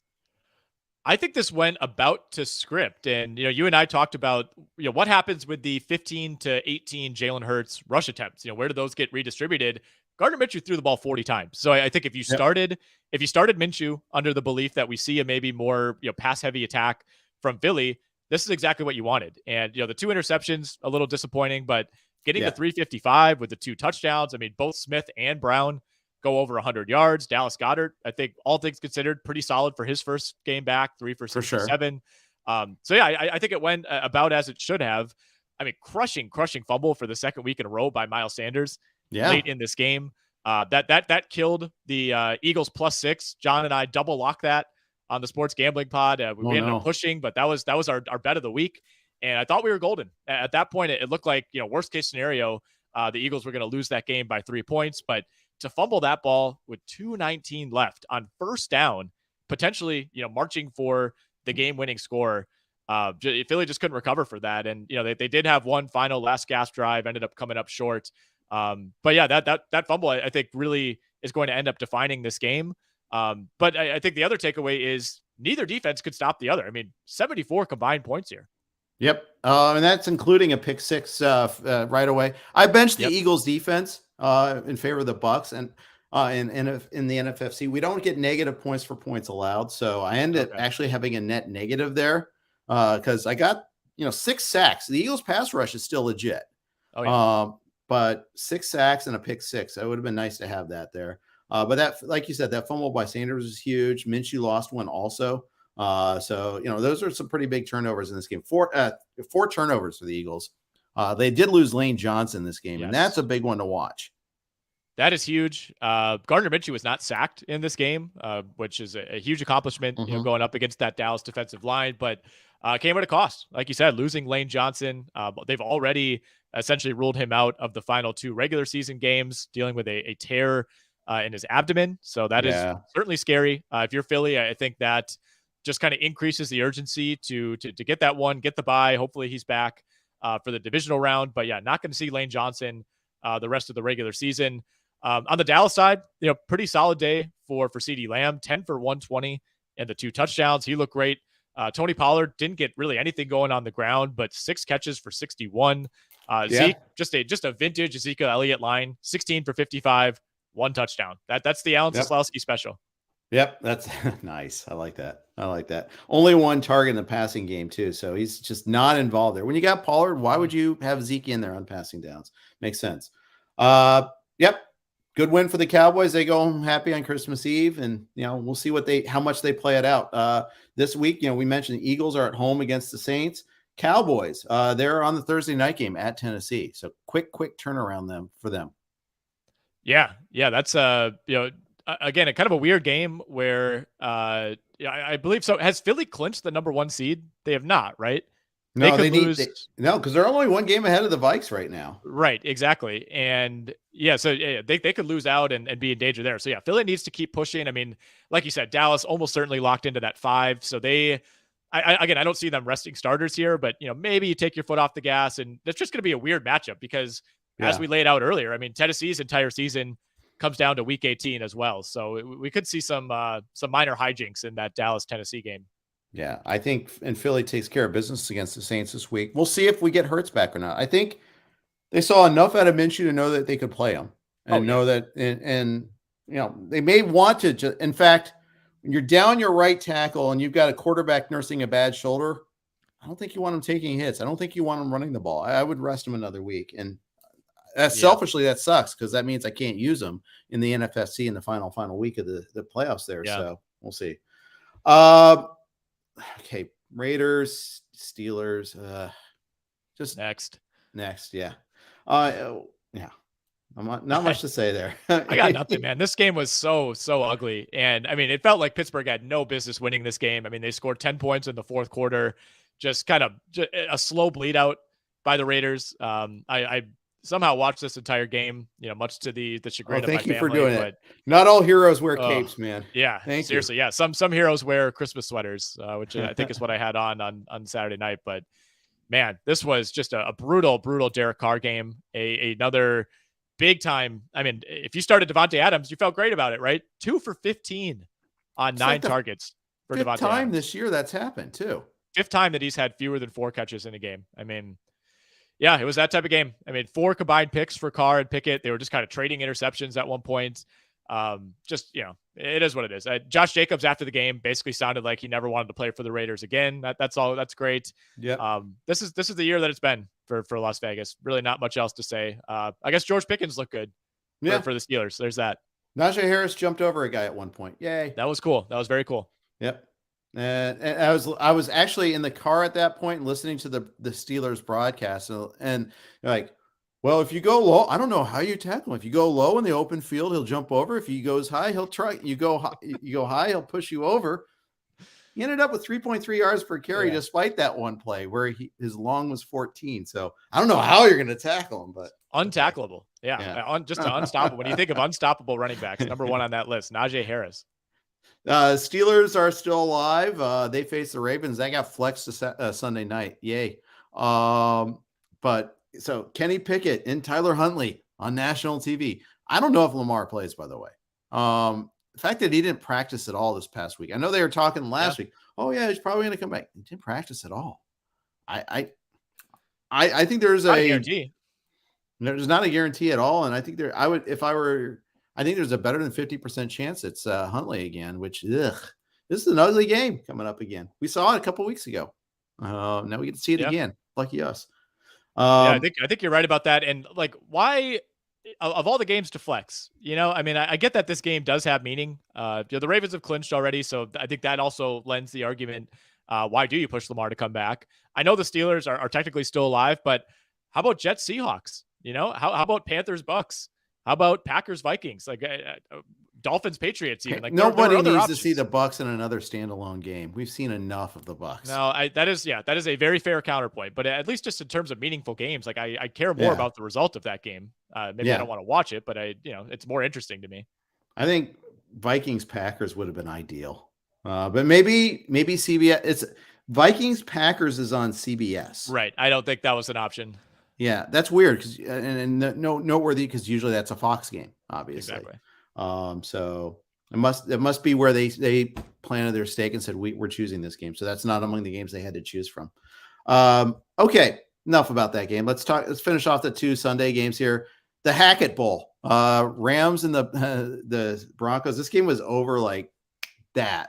I think this went about to script, and you and I talked about what happens with the 15 to 18 Jalen Hurts rush attempts. Where do those get redistributed? Gardner Minshew threw the ball 40 times. So I think if you started Minshew under the belief that we see a maybe more pass heavy attack from Philly, this is exactly what you wanted. And the 2 interceptions a little disappointing, but getting to 355 with the 2 touchdowns. I mean, both Smith and Brown go over 100 yards. Dallas Goedert, I think all things considered, pretty solid for his first game back, 3 for 67. So yeah, I think it went about as it should have. I mean, crushing fumble for the second week in a row by Miles Sanders late in this game. That killed the Eagles +6. John and I double locked that on the sports gambling pod. We ended up pushing, but that was our bet of the week. And I thought we were golden. At that point, it looked like, worst case scenario, the Eagles were going to lose that game by 3 points. But to fumble that ball with 2:19 left on first down, potentially, marching for the game-winning score, Philly just couldn't recover for that. And, they did have one final last gasp drive, ended up coming up short. But yeah, that fumble, I think, really is going to end up defining this game. But I think the other takeaway is neither defense could stop the other. I mean, 74 combined points here. Yep. And that's including a pick 6 right away. I benched the Eagles defense in favor of the Bucks, and in the NFFC, we don't get negative points for points allowed. So I ended up actually having a net negative there because I got 6 sacks. The Eagles pass rush is still legit. But 6 sacks and a pick 6. That would have been nice to have that there. But that, like you said, that fumble by Sanders is huge. Minshew lost one also. So those are some pretty big turnovers in this game. 4 turnovers for the Eagles. They did lose Lane Johnson this game, and that's a big one to watch. That is huge. Gardner Minshew was not sacked in this game, which is a huge accomplishment, going up against that Dallas defensive line, but came at a cost. Like you said, losing Lane Johnson. They've already essentially ruled him out of the final 2 regular season games, dealing with a tear in his abdomen. So that is certainly scary. If you're Philly, I think that just kind of increases the urgency to get that one, get the bye. Hopefully he's back for the divisional round. But yeah, not going to see Lane Johnson the rest of the regular season. On the Dallas side, pretty solid day for CeeDee Lamb, 10 for 120 and the 2 touchdowns. He looked great. Tony Pollard didn't get really anything going on the ground, but 6 catches for 61. Zeke, just a vintage Ezekiel Elliott line, 16 for 55, 1 touchdown. That's the Alan Seslowsky special. Yep, that's nice. I like that. Only 1 target in the passing game too, so he's just not involved there. When you got Pollard, why would you have Zeke in there on passing downs? Makes sense. Yep. good win for the Cowboys. They go home happy on Christmas Eve, and we'll see how much they play it out this week. We mentioned the Eagles are at home against the Saints. Cowboys, they're on the Thursday night game at Tennessee. So quick turnaround for them. Yeah, that's again, a kind of a weird game where I believe so. Has Philly clinched the number 1 seed? They have not, right? No, because they're only 1 game ahead of the Vikes right now. Right, exactly. And they could lose out and be in danger there. So Philly needs to keep pushing. I mean, like you said, Dallas almost certainly locked into that 5. So I don't see them resting starters here, but maybe you take your foot off the gas, and that's just going to be a weird matchup because as we laid out earlier, I mean, Tennessee's entire season comes down to week 18 as well. So we could see some minor hijinks in that Dallas Tennessee game. Yeah, I think Philly takes care of business against the Saints this week. We'll see if we get Hurts back or not. I think they saw enough out of Minshew to know that they could play him and know that, and they may want to. In fact, when you're down your right tackle and you've got a quarterback nursing a bad shoulder, I don't think you want him taking hits. I don't think you want him running the ball. I would rest him another week. And selfishly, that sucks because that means I can't use him in the NFFC in the final week of the playoffs there. Yeah. So we'll see. Okay, Raiders, Steelers, just next. Yeah. Yeah. Not much to say there. I got nothing, man. This game was so ugly. And I mean, it felt like Pittsburgh had no business winning this game. I mean, they scored 10 points in the fourth quarter, just kind of a slow bleed out by the Raiders. I somehow watched this entire game, much to the chagrin of my family. Thank you for doing it. Not all heroes wear capes, man. Yeah, seriously. Yeah, some heroes wear Christmas sweaters, which I think is what I had on Saturday night. But man, this was just a brutal Derek Carr game. Another big time. I mean, if you started Devontae Adams, you felt great about it, right? 2 for 15 on 9 targets for Devontae Adams. 5th time this year that's happened too. 5th time that he's had fewer than 4 catches in a game. I mean, yeah, it was that type of game. I mean, 4 combined picks for Carr and Pickett. They were just kind of trading interceptions at one point. It is what it is. Josh Jacobs after the game basically sounded like he never wanted to play for the Raiders again. That's all. That's great. Yeah. This is the year that it's been for Las Vegas. Really not much else to say. I guess George Pickens looked good for the Steelers. There's that. Najee Harris jumped over a guy at one point. Yay. That was cool. That was very cool. Yep. And I was actually in the car at that point listening to the Steelers broadcast and like, well, if you go low, I don't know how you tackle him. If you go low in the open field, he'll jump over. If he goes high, he'll try. You go high, he'll push you over. He ended up with 3.3 yards per carry, despite that one play where his long was 14. So I don't know how you're going to tackle him, but untackleable. Yeah. Just unstoppable. When you think of unstoppable running backs, number 1 on that list, Najee Harris. Steelers are still alive. They face the Ravens. That got flexed to Sunday night. Yay. But so Kenny Pickett and Tyler Huntley on national TV. I don't know if Lamar plays, by the way. The fact that he didn't practice at all this past week. I know they were talking last week. Oh yeah, he's probably going to come back. He didn't practice at all. I think there's not a guarantee. There's not a guarantee at all. And I think I think there's a better than 50% chance it's Huntley again, which this is an ugly game coming up again. We saw it a couple weeks ago. Now we get to see it again. Lucky us. I think you're right about that. And like, why of all the games to flex, I mean, I get that this game does have meaning. The Ravens have clinched already. So I think that also lends the argument. Why do you push Lamar to come back? I know the Steelers are technically still alive, but how about Jets Seahawks? How about Panthers Bucks? How about Packers Vikings? Like Dolphins Patriots even. Like nobody needs to see the Bucks in another standalone game. We've seen enough of the Bucks. No, that is a very fair counterpoint. But at least just in terms of meaningful games, like I care more about the result of that game. Maybe I don't want to watch it, but it's more interesting to me. I think Vikings Packers would have been ideal. But maybe CBS. It's Vikings Packers is on CBS. Right. I don't think that was an option. Yeah, that's weird because and noteworthy because usually that's a Fox game, obviously. Exactly. So it must be where they planted their stake and said we're choosing this game. So that's not among the games they had to choose from. Okay, enough about that game. Let's finish off the 2 Sunday games here. The Hackett Bowl, Rams and the Broncos. This game was over like that.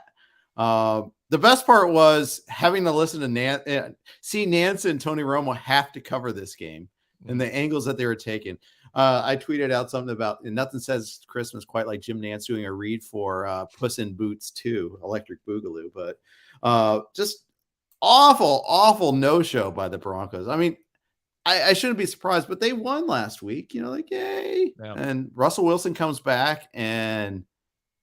The best part was having to listen to see Nance and Tony Romo have to cover this game and the angles that they were taking. I tweeted out something about nothing says Christmas quite like Jim Nantz doing a read for Puss in Boots 2, Electric Boogaloo. But just awful no-show by the Broncos. I mean, I shouldn't be surprised, but they won last week, like, yay. Yeah. And Russell Wilson comes back, and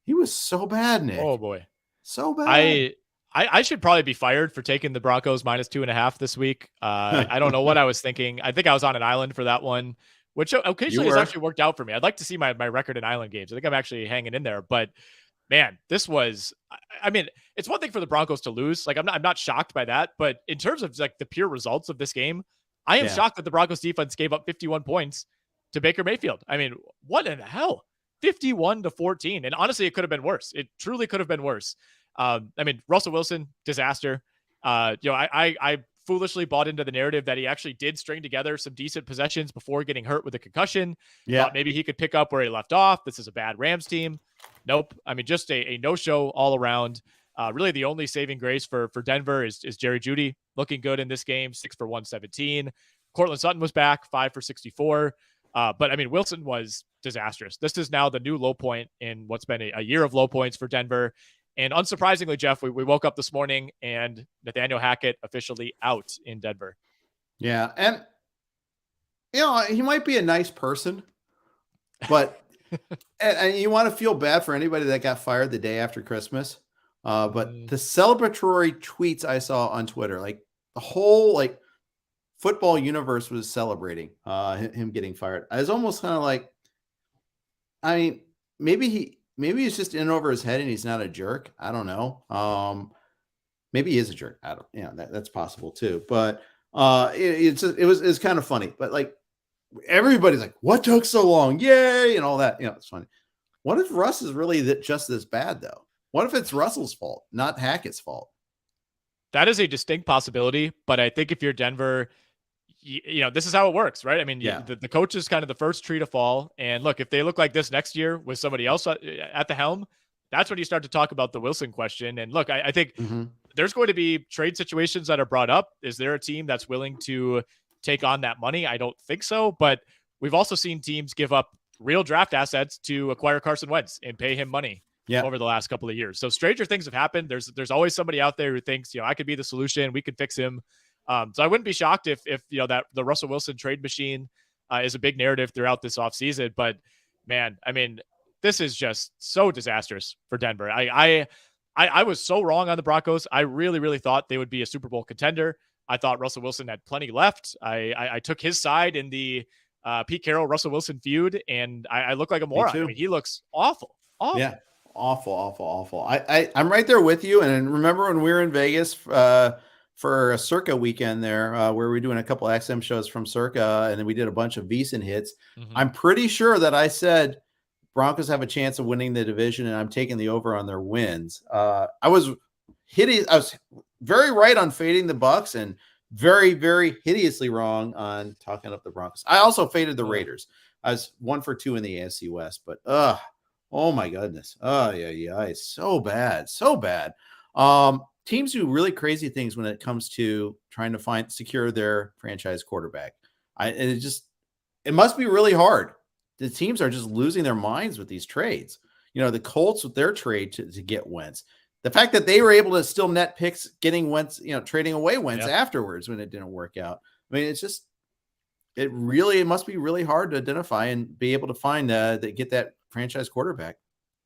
he was so bad, Nick. Oh, boy. So bad. I should probably be fired for taking the Broncos -2.5 this week. I don't know what I was thinking. I think I was on an island for that one, which occasionally has actually worked out for me. I'd like to see my record in island games. I think I'm actually hanging in there, but man, this was, I mean, it's one thing for the Broncos to lose. Like, I'm not shocked by that, but in terms of like the pure results of this game, I am shocked that the Broncos defense gave up 51 points to Baker Mayfield. I mean, what in the hell? 51-14. And honestly, it could have been worse. It truly could have been worse. I mean, Russell Wilson, disaster. I foolishly bought into the narrative that he actually did string together some decent possessions before getting hurt with a concussion. Yeah. Thought maybe he could pick up where he left off. This is a bad Rams team. Nope. I mean, just a no-show all around. Really, the only saving grace for Denver is Jerry Jeudy looking good in this game, 6 for 117. Cortland Sutton was back, 5 for 64. But I mean, Wilson was disastrous. This is now the new low point in what's been a year of low points for Denver. And unsurprisingly, Jeff, we woke up this morning and Nathaniel Hackett officially out in Denver. Yeah. And, he might be a nice person, but and you want to feel bad for anybody that got fired the day after Christmas. But the celebratory tweets I saw on Twitter, like the whole like football universe was celebrating him getting fired. I was almost kind of like, I mean, maybe he's just in over his head and he's not a jerk. I don't know. Maybe he is a jerk. That's possible too. But it was kind of funny. But like everybody's like, what took so long? Yay! And all that. It's funny. What if Russ is really just this bad though? What if it's Russell's fault, not Hackett's fault? That is a distinct possibility. But I think if you're Denver, this is how it works, right? I mean, the coach is kind of the first tree to fall. And look, if they look like this next year with somebody else at the helm, that's when you start to talk about the Wilson question. And look, I think there's going to be trade situations that are brought up. Is there a team that's willing to take on that money? I don't think so. But we've also seen teams give up real draft assets to acquire Carson Wentz and pay him money over the last couple of years. So stranger things have happened. There's always somebody out there who thinks, I could be the solution. We could fix him. So I wouldn't be shocked if that the Russell Wilson trade machine is a big narrative throughout this offseason. But man, I mean, this is just so disastrous for Denver. I was so wrong on the Broncos. I really, really thought they would be a Super Bowl contender. I thought Russell Wilson had plenty left. I took his side in the Pete Carroll Russell Wilson feud, and I look like a moron. I mean, he looks awful. Yeah, awful. I'm right there with you. And remember when we were in Vegas for a Circa weekend there, where we were doing a couple XM shows from Circa, and then we did a bunch of VSiN hits. I'm pretty sure that I said Broncos have a chance of winning the division, and I'm taking the over on their wins. I was very right on fading the Bucks, and very, very hideously wrong on talking up the Broncos. I also faded the Raiders. I was 1 for 2 in the AFC West, but oh my goodness, so bad. Teams do really crazy things when it comes to trying to secure their franchise quarterback. It must be really hard. The teams are just losing their minds with these trades. The Colts with their trade to get Wentz. The fact that they were able to still net picks getting Wentz, trading away Wentz afterwards when it didn't work out. I mean, it must be really hard to identify and be able to find get that franchise quarterback.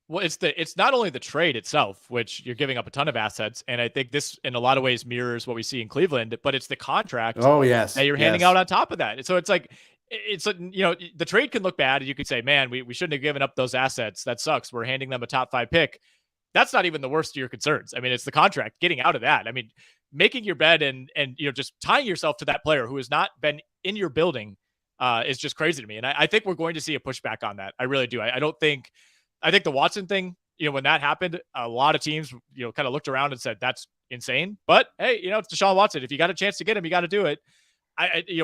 Well, it's not only the trade itself, which you're giving up a ton of assets, and I think this in a lot of ways mirrors what we see in Cleveland, but it's the contract that you're handing out on top of that. So it's like the trade can look bad, and you could say, man, we shouldn't have given up those assets. That sucks. We're handing them a top 5 pick. That's not even the worst of your concerns. I mean, it's the contract, getting out of that. I mean, making your bed and just tying yourself to that player who has not been in your building is just crazy to me. And I think we're going to see a pushback on that. I really do. I think the Watson thing, when that happened, a lot of teams, kind of looked around and said, that's insane. But hey, it's Deshaun Watson. If you got a chance to get him, you got to do it.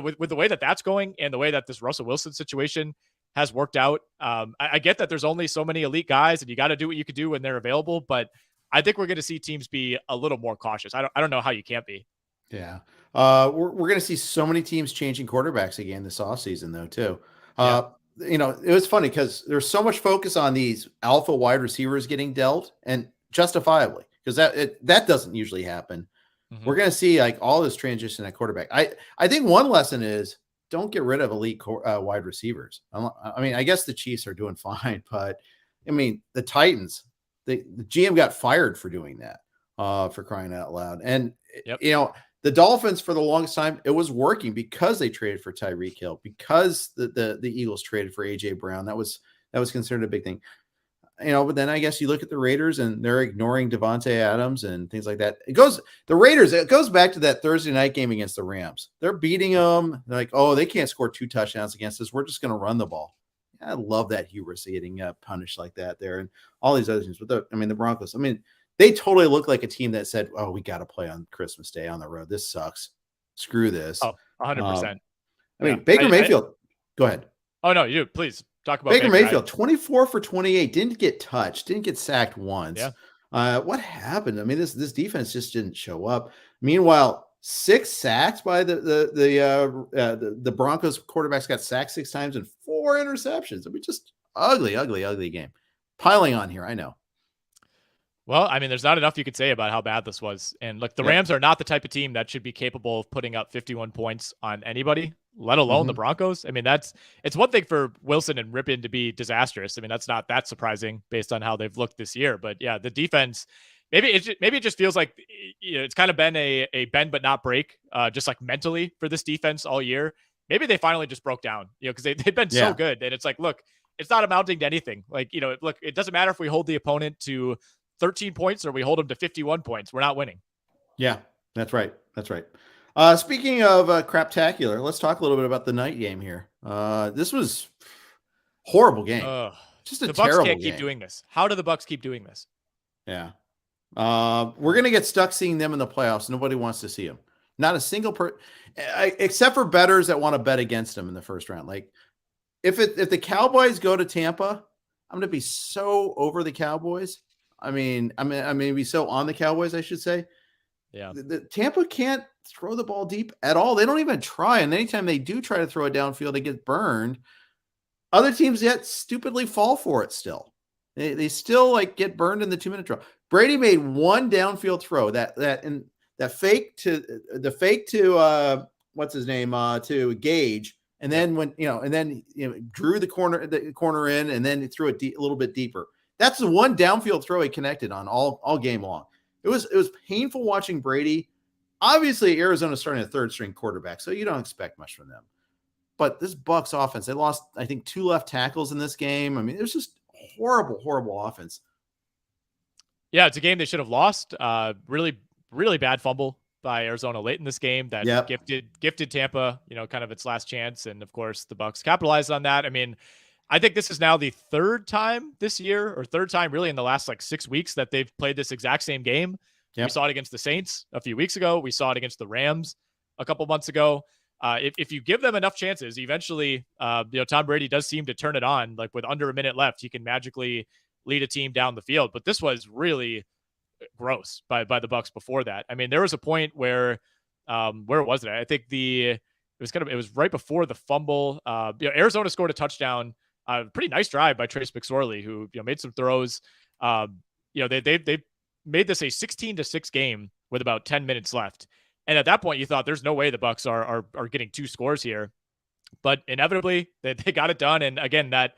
With the way that that's going and the way that this Russell Wilson situation has worked out, I get that there's only so many elite guys and you got to do what you can do when they're available. But I think we're going to see teams be a little more cautious. I don't know how you can't be. Yeah. We're going to see so many teams changing quarterbacks again this offseason though, too. it was funny because there's so much focus on these alpha wide receivers getting dealt, and justifiably, because that doesn't usually happen. Mhm. We're going to see like all this transition at quarterback. I think one lesson is don't get rid of elite wide receivers. I mean, I guess the Chiefs are doing fine, but I mean, the Titans, the GM got fired for doing that, for crying out loud. And, the Dolphins, for the longest time, it was working because they traded for Tyreek Hill, because the Eagles traded for AJ Brown. That was considered a big thing. But then I guess you look at the Raiders and they're ignoring Devontae Adams and things like that. It goes back to that Thursday night game against the Rams. They're beating them. They're like, oh, they can't score 2 touchdowns against us. We're just going to run the ball. I love that hubris getting punished like that there, and all these other things. But the Broncos, they totally look like a team that said, oh, we got to play on Christmas Day on the road. This sucks. Screw this. Oh, 100%. Baker Mayfield, go ahead. Oh, no, you please. Talk about Baker Mayfield, 24 for 28, didn't get touched, didn't get sacked once. Yeah. What happened? This defense just didn't show up. Meanwhile, 6 sacks by the Broncos quarterbacks, got sacked 6 times and 4 interceptions. Just ugly game. Piling on here, I know. Well, there's not enough you could say about how bad this was. And look, the Rams are not the type of team that should be capable of putting up 51 points on anybody, let alone the Broncos. It's one thing for Wilson and Ripon to be disastrous. That's not that surprising based on how they've looked this year. But yeah, the defense, maybe it just feels like it's kind of been a bend but not break, just like mentally for this defense all year. Maybe they finally just broke down, because they've been so good. And it's like, look, it's not amounting to anything. Like, look, it doesn't matter if we hold the opponent to 13 points or we hold them to 51 points. We're not winning. Yeah, that's right. Speaking of craptacular, let's talk a little bit about the night game here. This was horrible game. Just a terrible game. The Bucs can't keep doing this. How do the Bucs keep doing this? Yeah. We're going to get stuck seeing them in the playoffs. Nobody wants to see them. Not a single except for bettors that want to bet against them in the first round. Like if the Cowboys go to Tampa, I'm going to be so over the Cowboys. Be so on the Cowboys, I should say. Yeah. The Tampa can't throw the ball deep at all. They don't even try. And anytime they do try to throw it downfield, they get burned. Other teams yet stupidly fall for it still. They still get burned in the 2-minute drill. Brady made one downfield throw that fake to what's his name, to Gage. And then drew the corner in, and then he threw it a little bit deeper. That's the one downfield throw he connected on all game long. It was painful watching Brady. Obviously, Arizona's starting a 3rd-string quarterback, so you don't expect much from them. But this Bucs offense, they lost, I think, 2 left tackles in this game. It was just horrible offense. Yeah, it's a game they should have lost. Really, really bad fumble by Arizona late in this game that gifted Tampa, kind of its last chance. And of course, the Bucs capitalized on that. I think this is now the 3rd time this year, or 3rd time really in the last 6 weeks, that they've played this exact same game. Yep. We saw it against the Saints a few weeks ago. We saw it against the Rams a couple months ago. If you give them enough chances, eventually, Tom Brady does seem to turn it on. Like with under a minute left, he can magically lead a team down the field. But this was really gross by the Bucs before that. There was a point where was it? I think it was right before the fumble. Arizona scored a touchdown. Pretty nice drive by Trace McSorley, who made some throws. They made this a 16-6 game with about 10 minutes left, and at that point, you thought there's no way the Bucs are getting 2 scores here, but inevitably they got it done. And again, that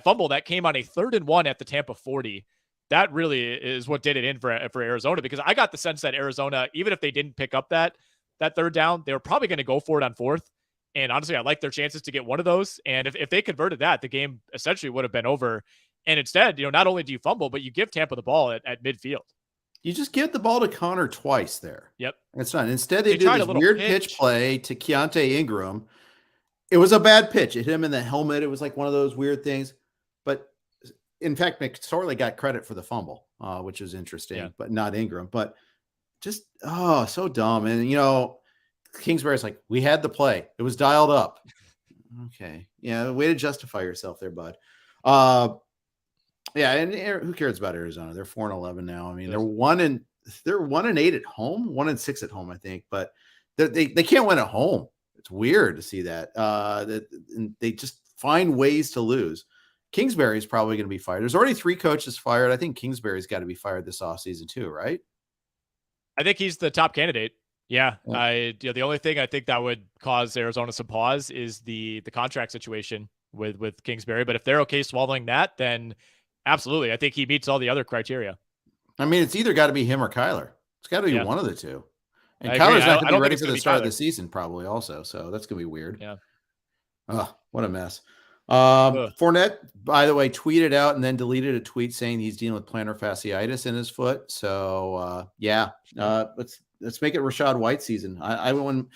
fumble that came on a 3rd and 1 at the Tampa 40, that really is what did it in for Arizona, because I got the sense that Arizona, even if they didn't pick up that 3rd down, they were probably going to go for it on 4th. And honestly, I like their chances to get one of those. And if they converted that, the game essentially would have been over. And instead, not only do you fumble, but you give Tampa the ball at midfield. You just give the ball to Connor twice there. Yep. It's not. Instead, they do this weird pitch play to Keontae Ingram. It was a bad pitch. It hit him in the helmet. It was like one of those weird things. But in fact, McSorley got credit for the fumble, which is interesting, but not Ingram. But just, so dumb. And, Kingsbury's like, we had the play. It was dialed up. Okay. Yeah. Way to justify yourself there, bud. Yeah. And who cares about Arizona? They're 4-11 now. They're 1-8 at home, 1-6 at home, I think, but they can't win at home. It's weird to see that. They just find ways to lose. Kingsbury is probably going to be fired. There's already 3 coaches fired. I think Kingsbury's got to be fired this offseason too, right? I think he's the top candidate. Yeah. The only thing I think that would cause Arizona some pause is the contract situation with Kingsbury. But if they're okay swallowing that, then absolutely. I think he meets all the other criteria. I mean, it's either got to be him or Kyler. It's got to be one of the two. And Kyler's not going to be ready for the start of the season probably also. So that's going to be weird. Yeah. Oh, what a mess. Fournette, by the way, tweeted out and then deleted a tweet saying he's dealing with plantar fasciitis in his foot. So let's make it Rachaad White season. When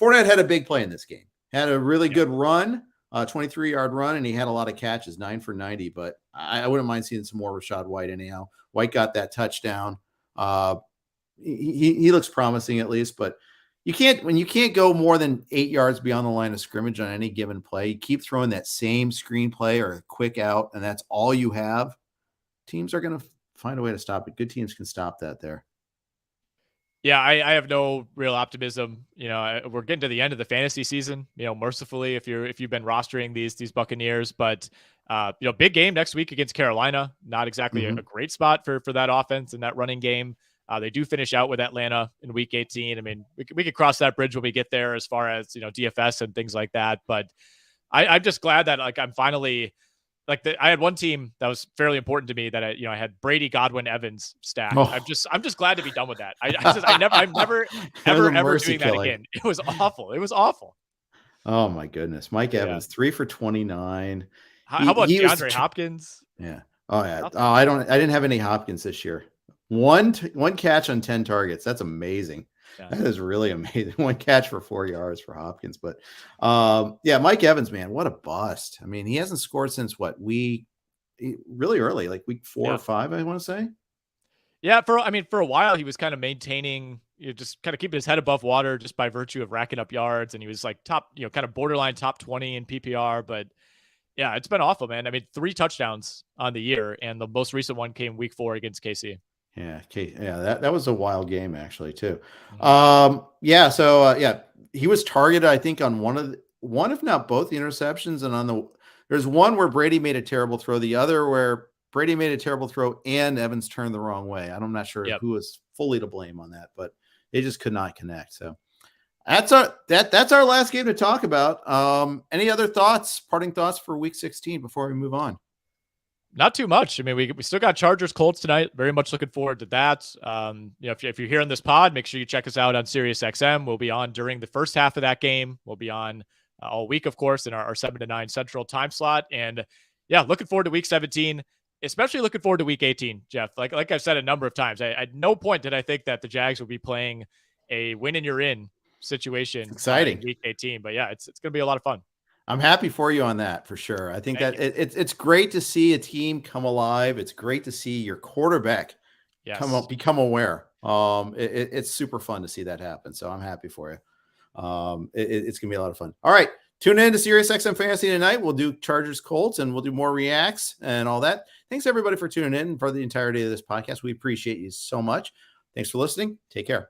Fournette had a big play in this game, had a really good run, 23-yard run, and he had a lot of catches, 9 for 90. But I wouldn't mind seeing some more Rachaad White anyhow. White got that touchdown. He looks promising at least, but you can't go more than 8 yards beyond the line of scrimmage on any given play. You keep throwing that same screenplay or a quick out, and that's all you have. Teams are going to find a way to stop it. Good teams can stop that there. Yeah, I have no real optimism. We're getting to the end of the fantasy season. Mercifully, if you've been rostering these Buccaneers, but big game next week against Carolina. Not exactly a great spot for that offense and that running game. They do finish out with Atlanta in week 18. I mean, we could cross that bridge when we get there as far as, DFS and things like that. But I'm just glad that I'm finally I had one team that was fairly important to me that I had Brady, Godwin, Evans stacked. Oh. I'm just glad to be done with that. I'm never ever doing that again. It was awful. It was awful. Oh my goodness. Mike Evans, 3 for 29. How about DeAndre Hopkins? Yeah. Oh yeah. Oh, I didn't have any Hopkins this year. One catch on 10 targets. That's amazing. Yeah. That is really amazing. 1 catch for 4 yards for Hopkins. But Mike Evans, man, what a bust. I mean, he hasn't scored since really early, like week 4 or 5, I want to say. Yeah, for a while he was kind of maintaining, just kind of keeping his head above water just by virtue of racking up yards, and he was like top, kind of borderline top 20 in PPR. But yeah, it's been awful, man. I mean, 3 touchdowns on the year, and the most recent one came week 4 against KC. Yeah, that was a wild game actually too. Mm-hmm. He was targeted, I think, on one if not both the interceptions, and there's one where Brady made a terrible throw, the other where Brady made a terrible throw and Evans turned the wrong way. I'm not sure who was fully to blame on that, but they just could not connect. So that's our last game to talk about. Any other parting thoughts for week 16 before we move on? Not too much. I mean, we still got Chargers Colts tonight. Very much looking forward to that. If you're hearing this pod, make sure you check us out on SiriusXM. We'll be on during the first half of that game. We'll be on all week, of course, in our 7 to 9 Central time slot. And looking forward to week 17, especially looking forward to week 18, Jeff. Like I've said a number of times, at no point did I think that the Jags would be playing a win and you're in situation. It's exciting. Week 18, but it's going to be a lot of fun. I'm happy for you on that for sure. I think it's great to see a team come alive. It's great to see your quarterback become aware. It's super fun to see that happen. So I'm happy for you. It's gonna be a lot of fun. All right, tune in to SiriusXM Fantasy tonight. We'll do Chargers Colts and we'll do more reacts and all that. Thanks everybody for tuning in for the entirety of this podcast. We appreciate you so much. Thanks for listening. Take care.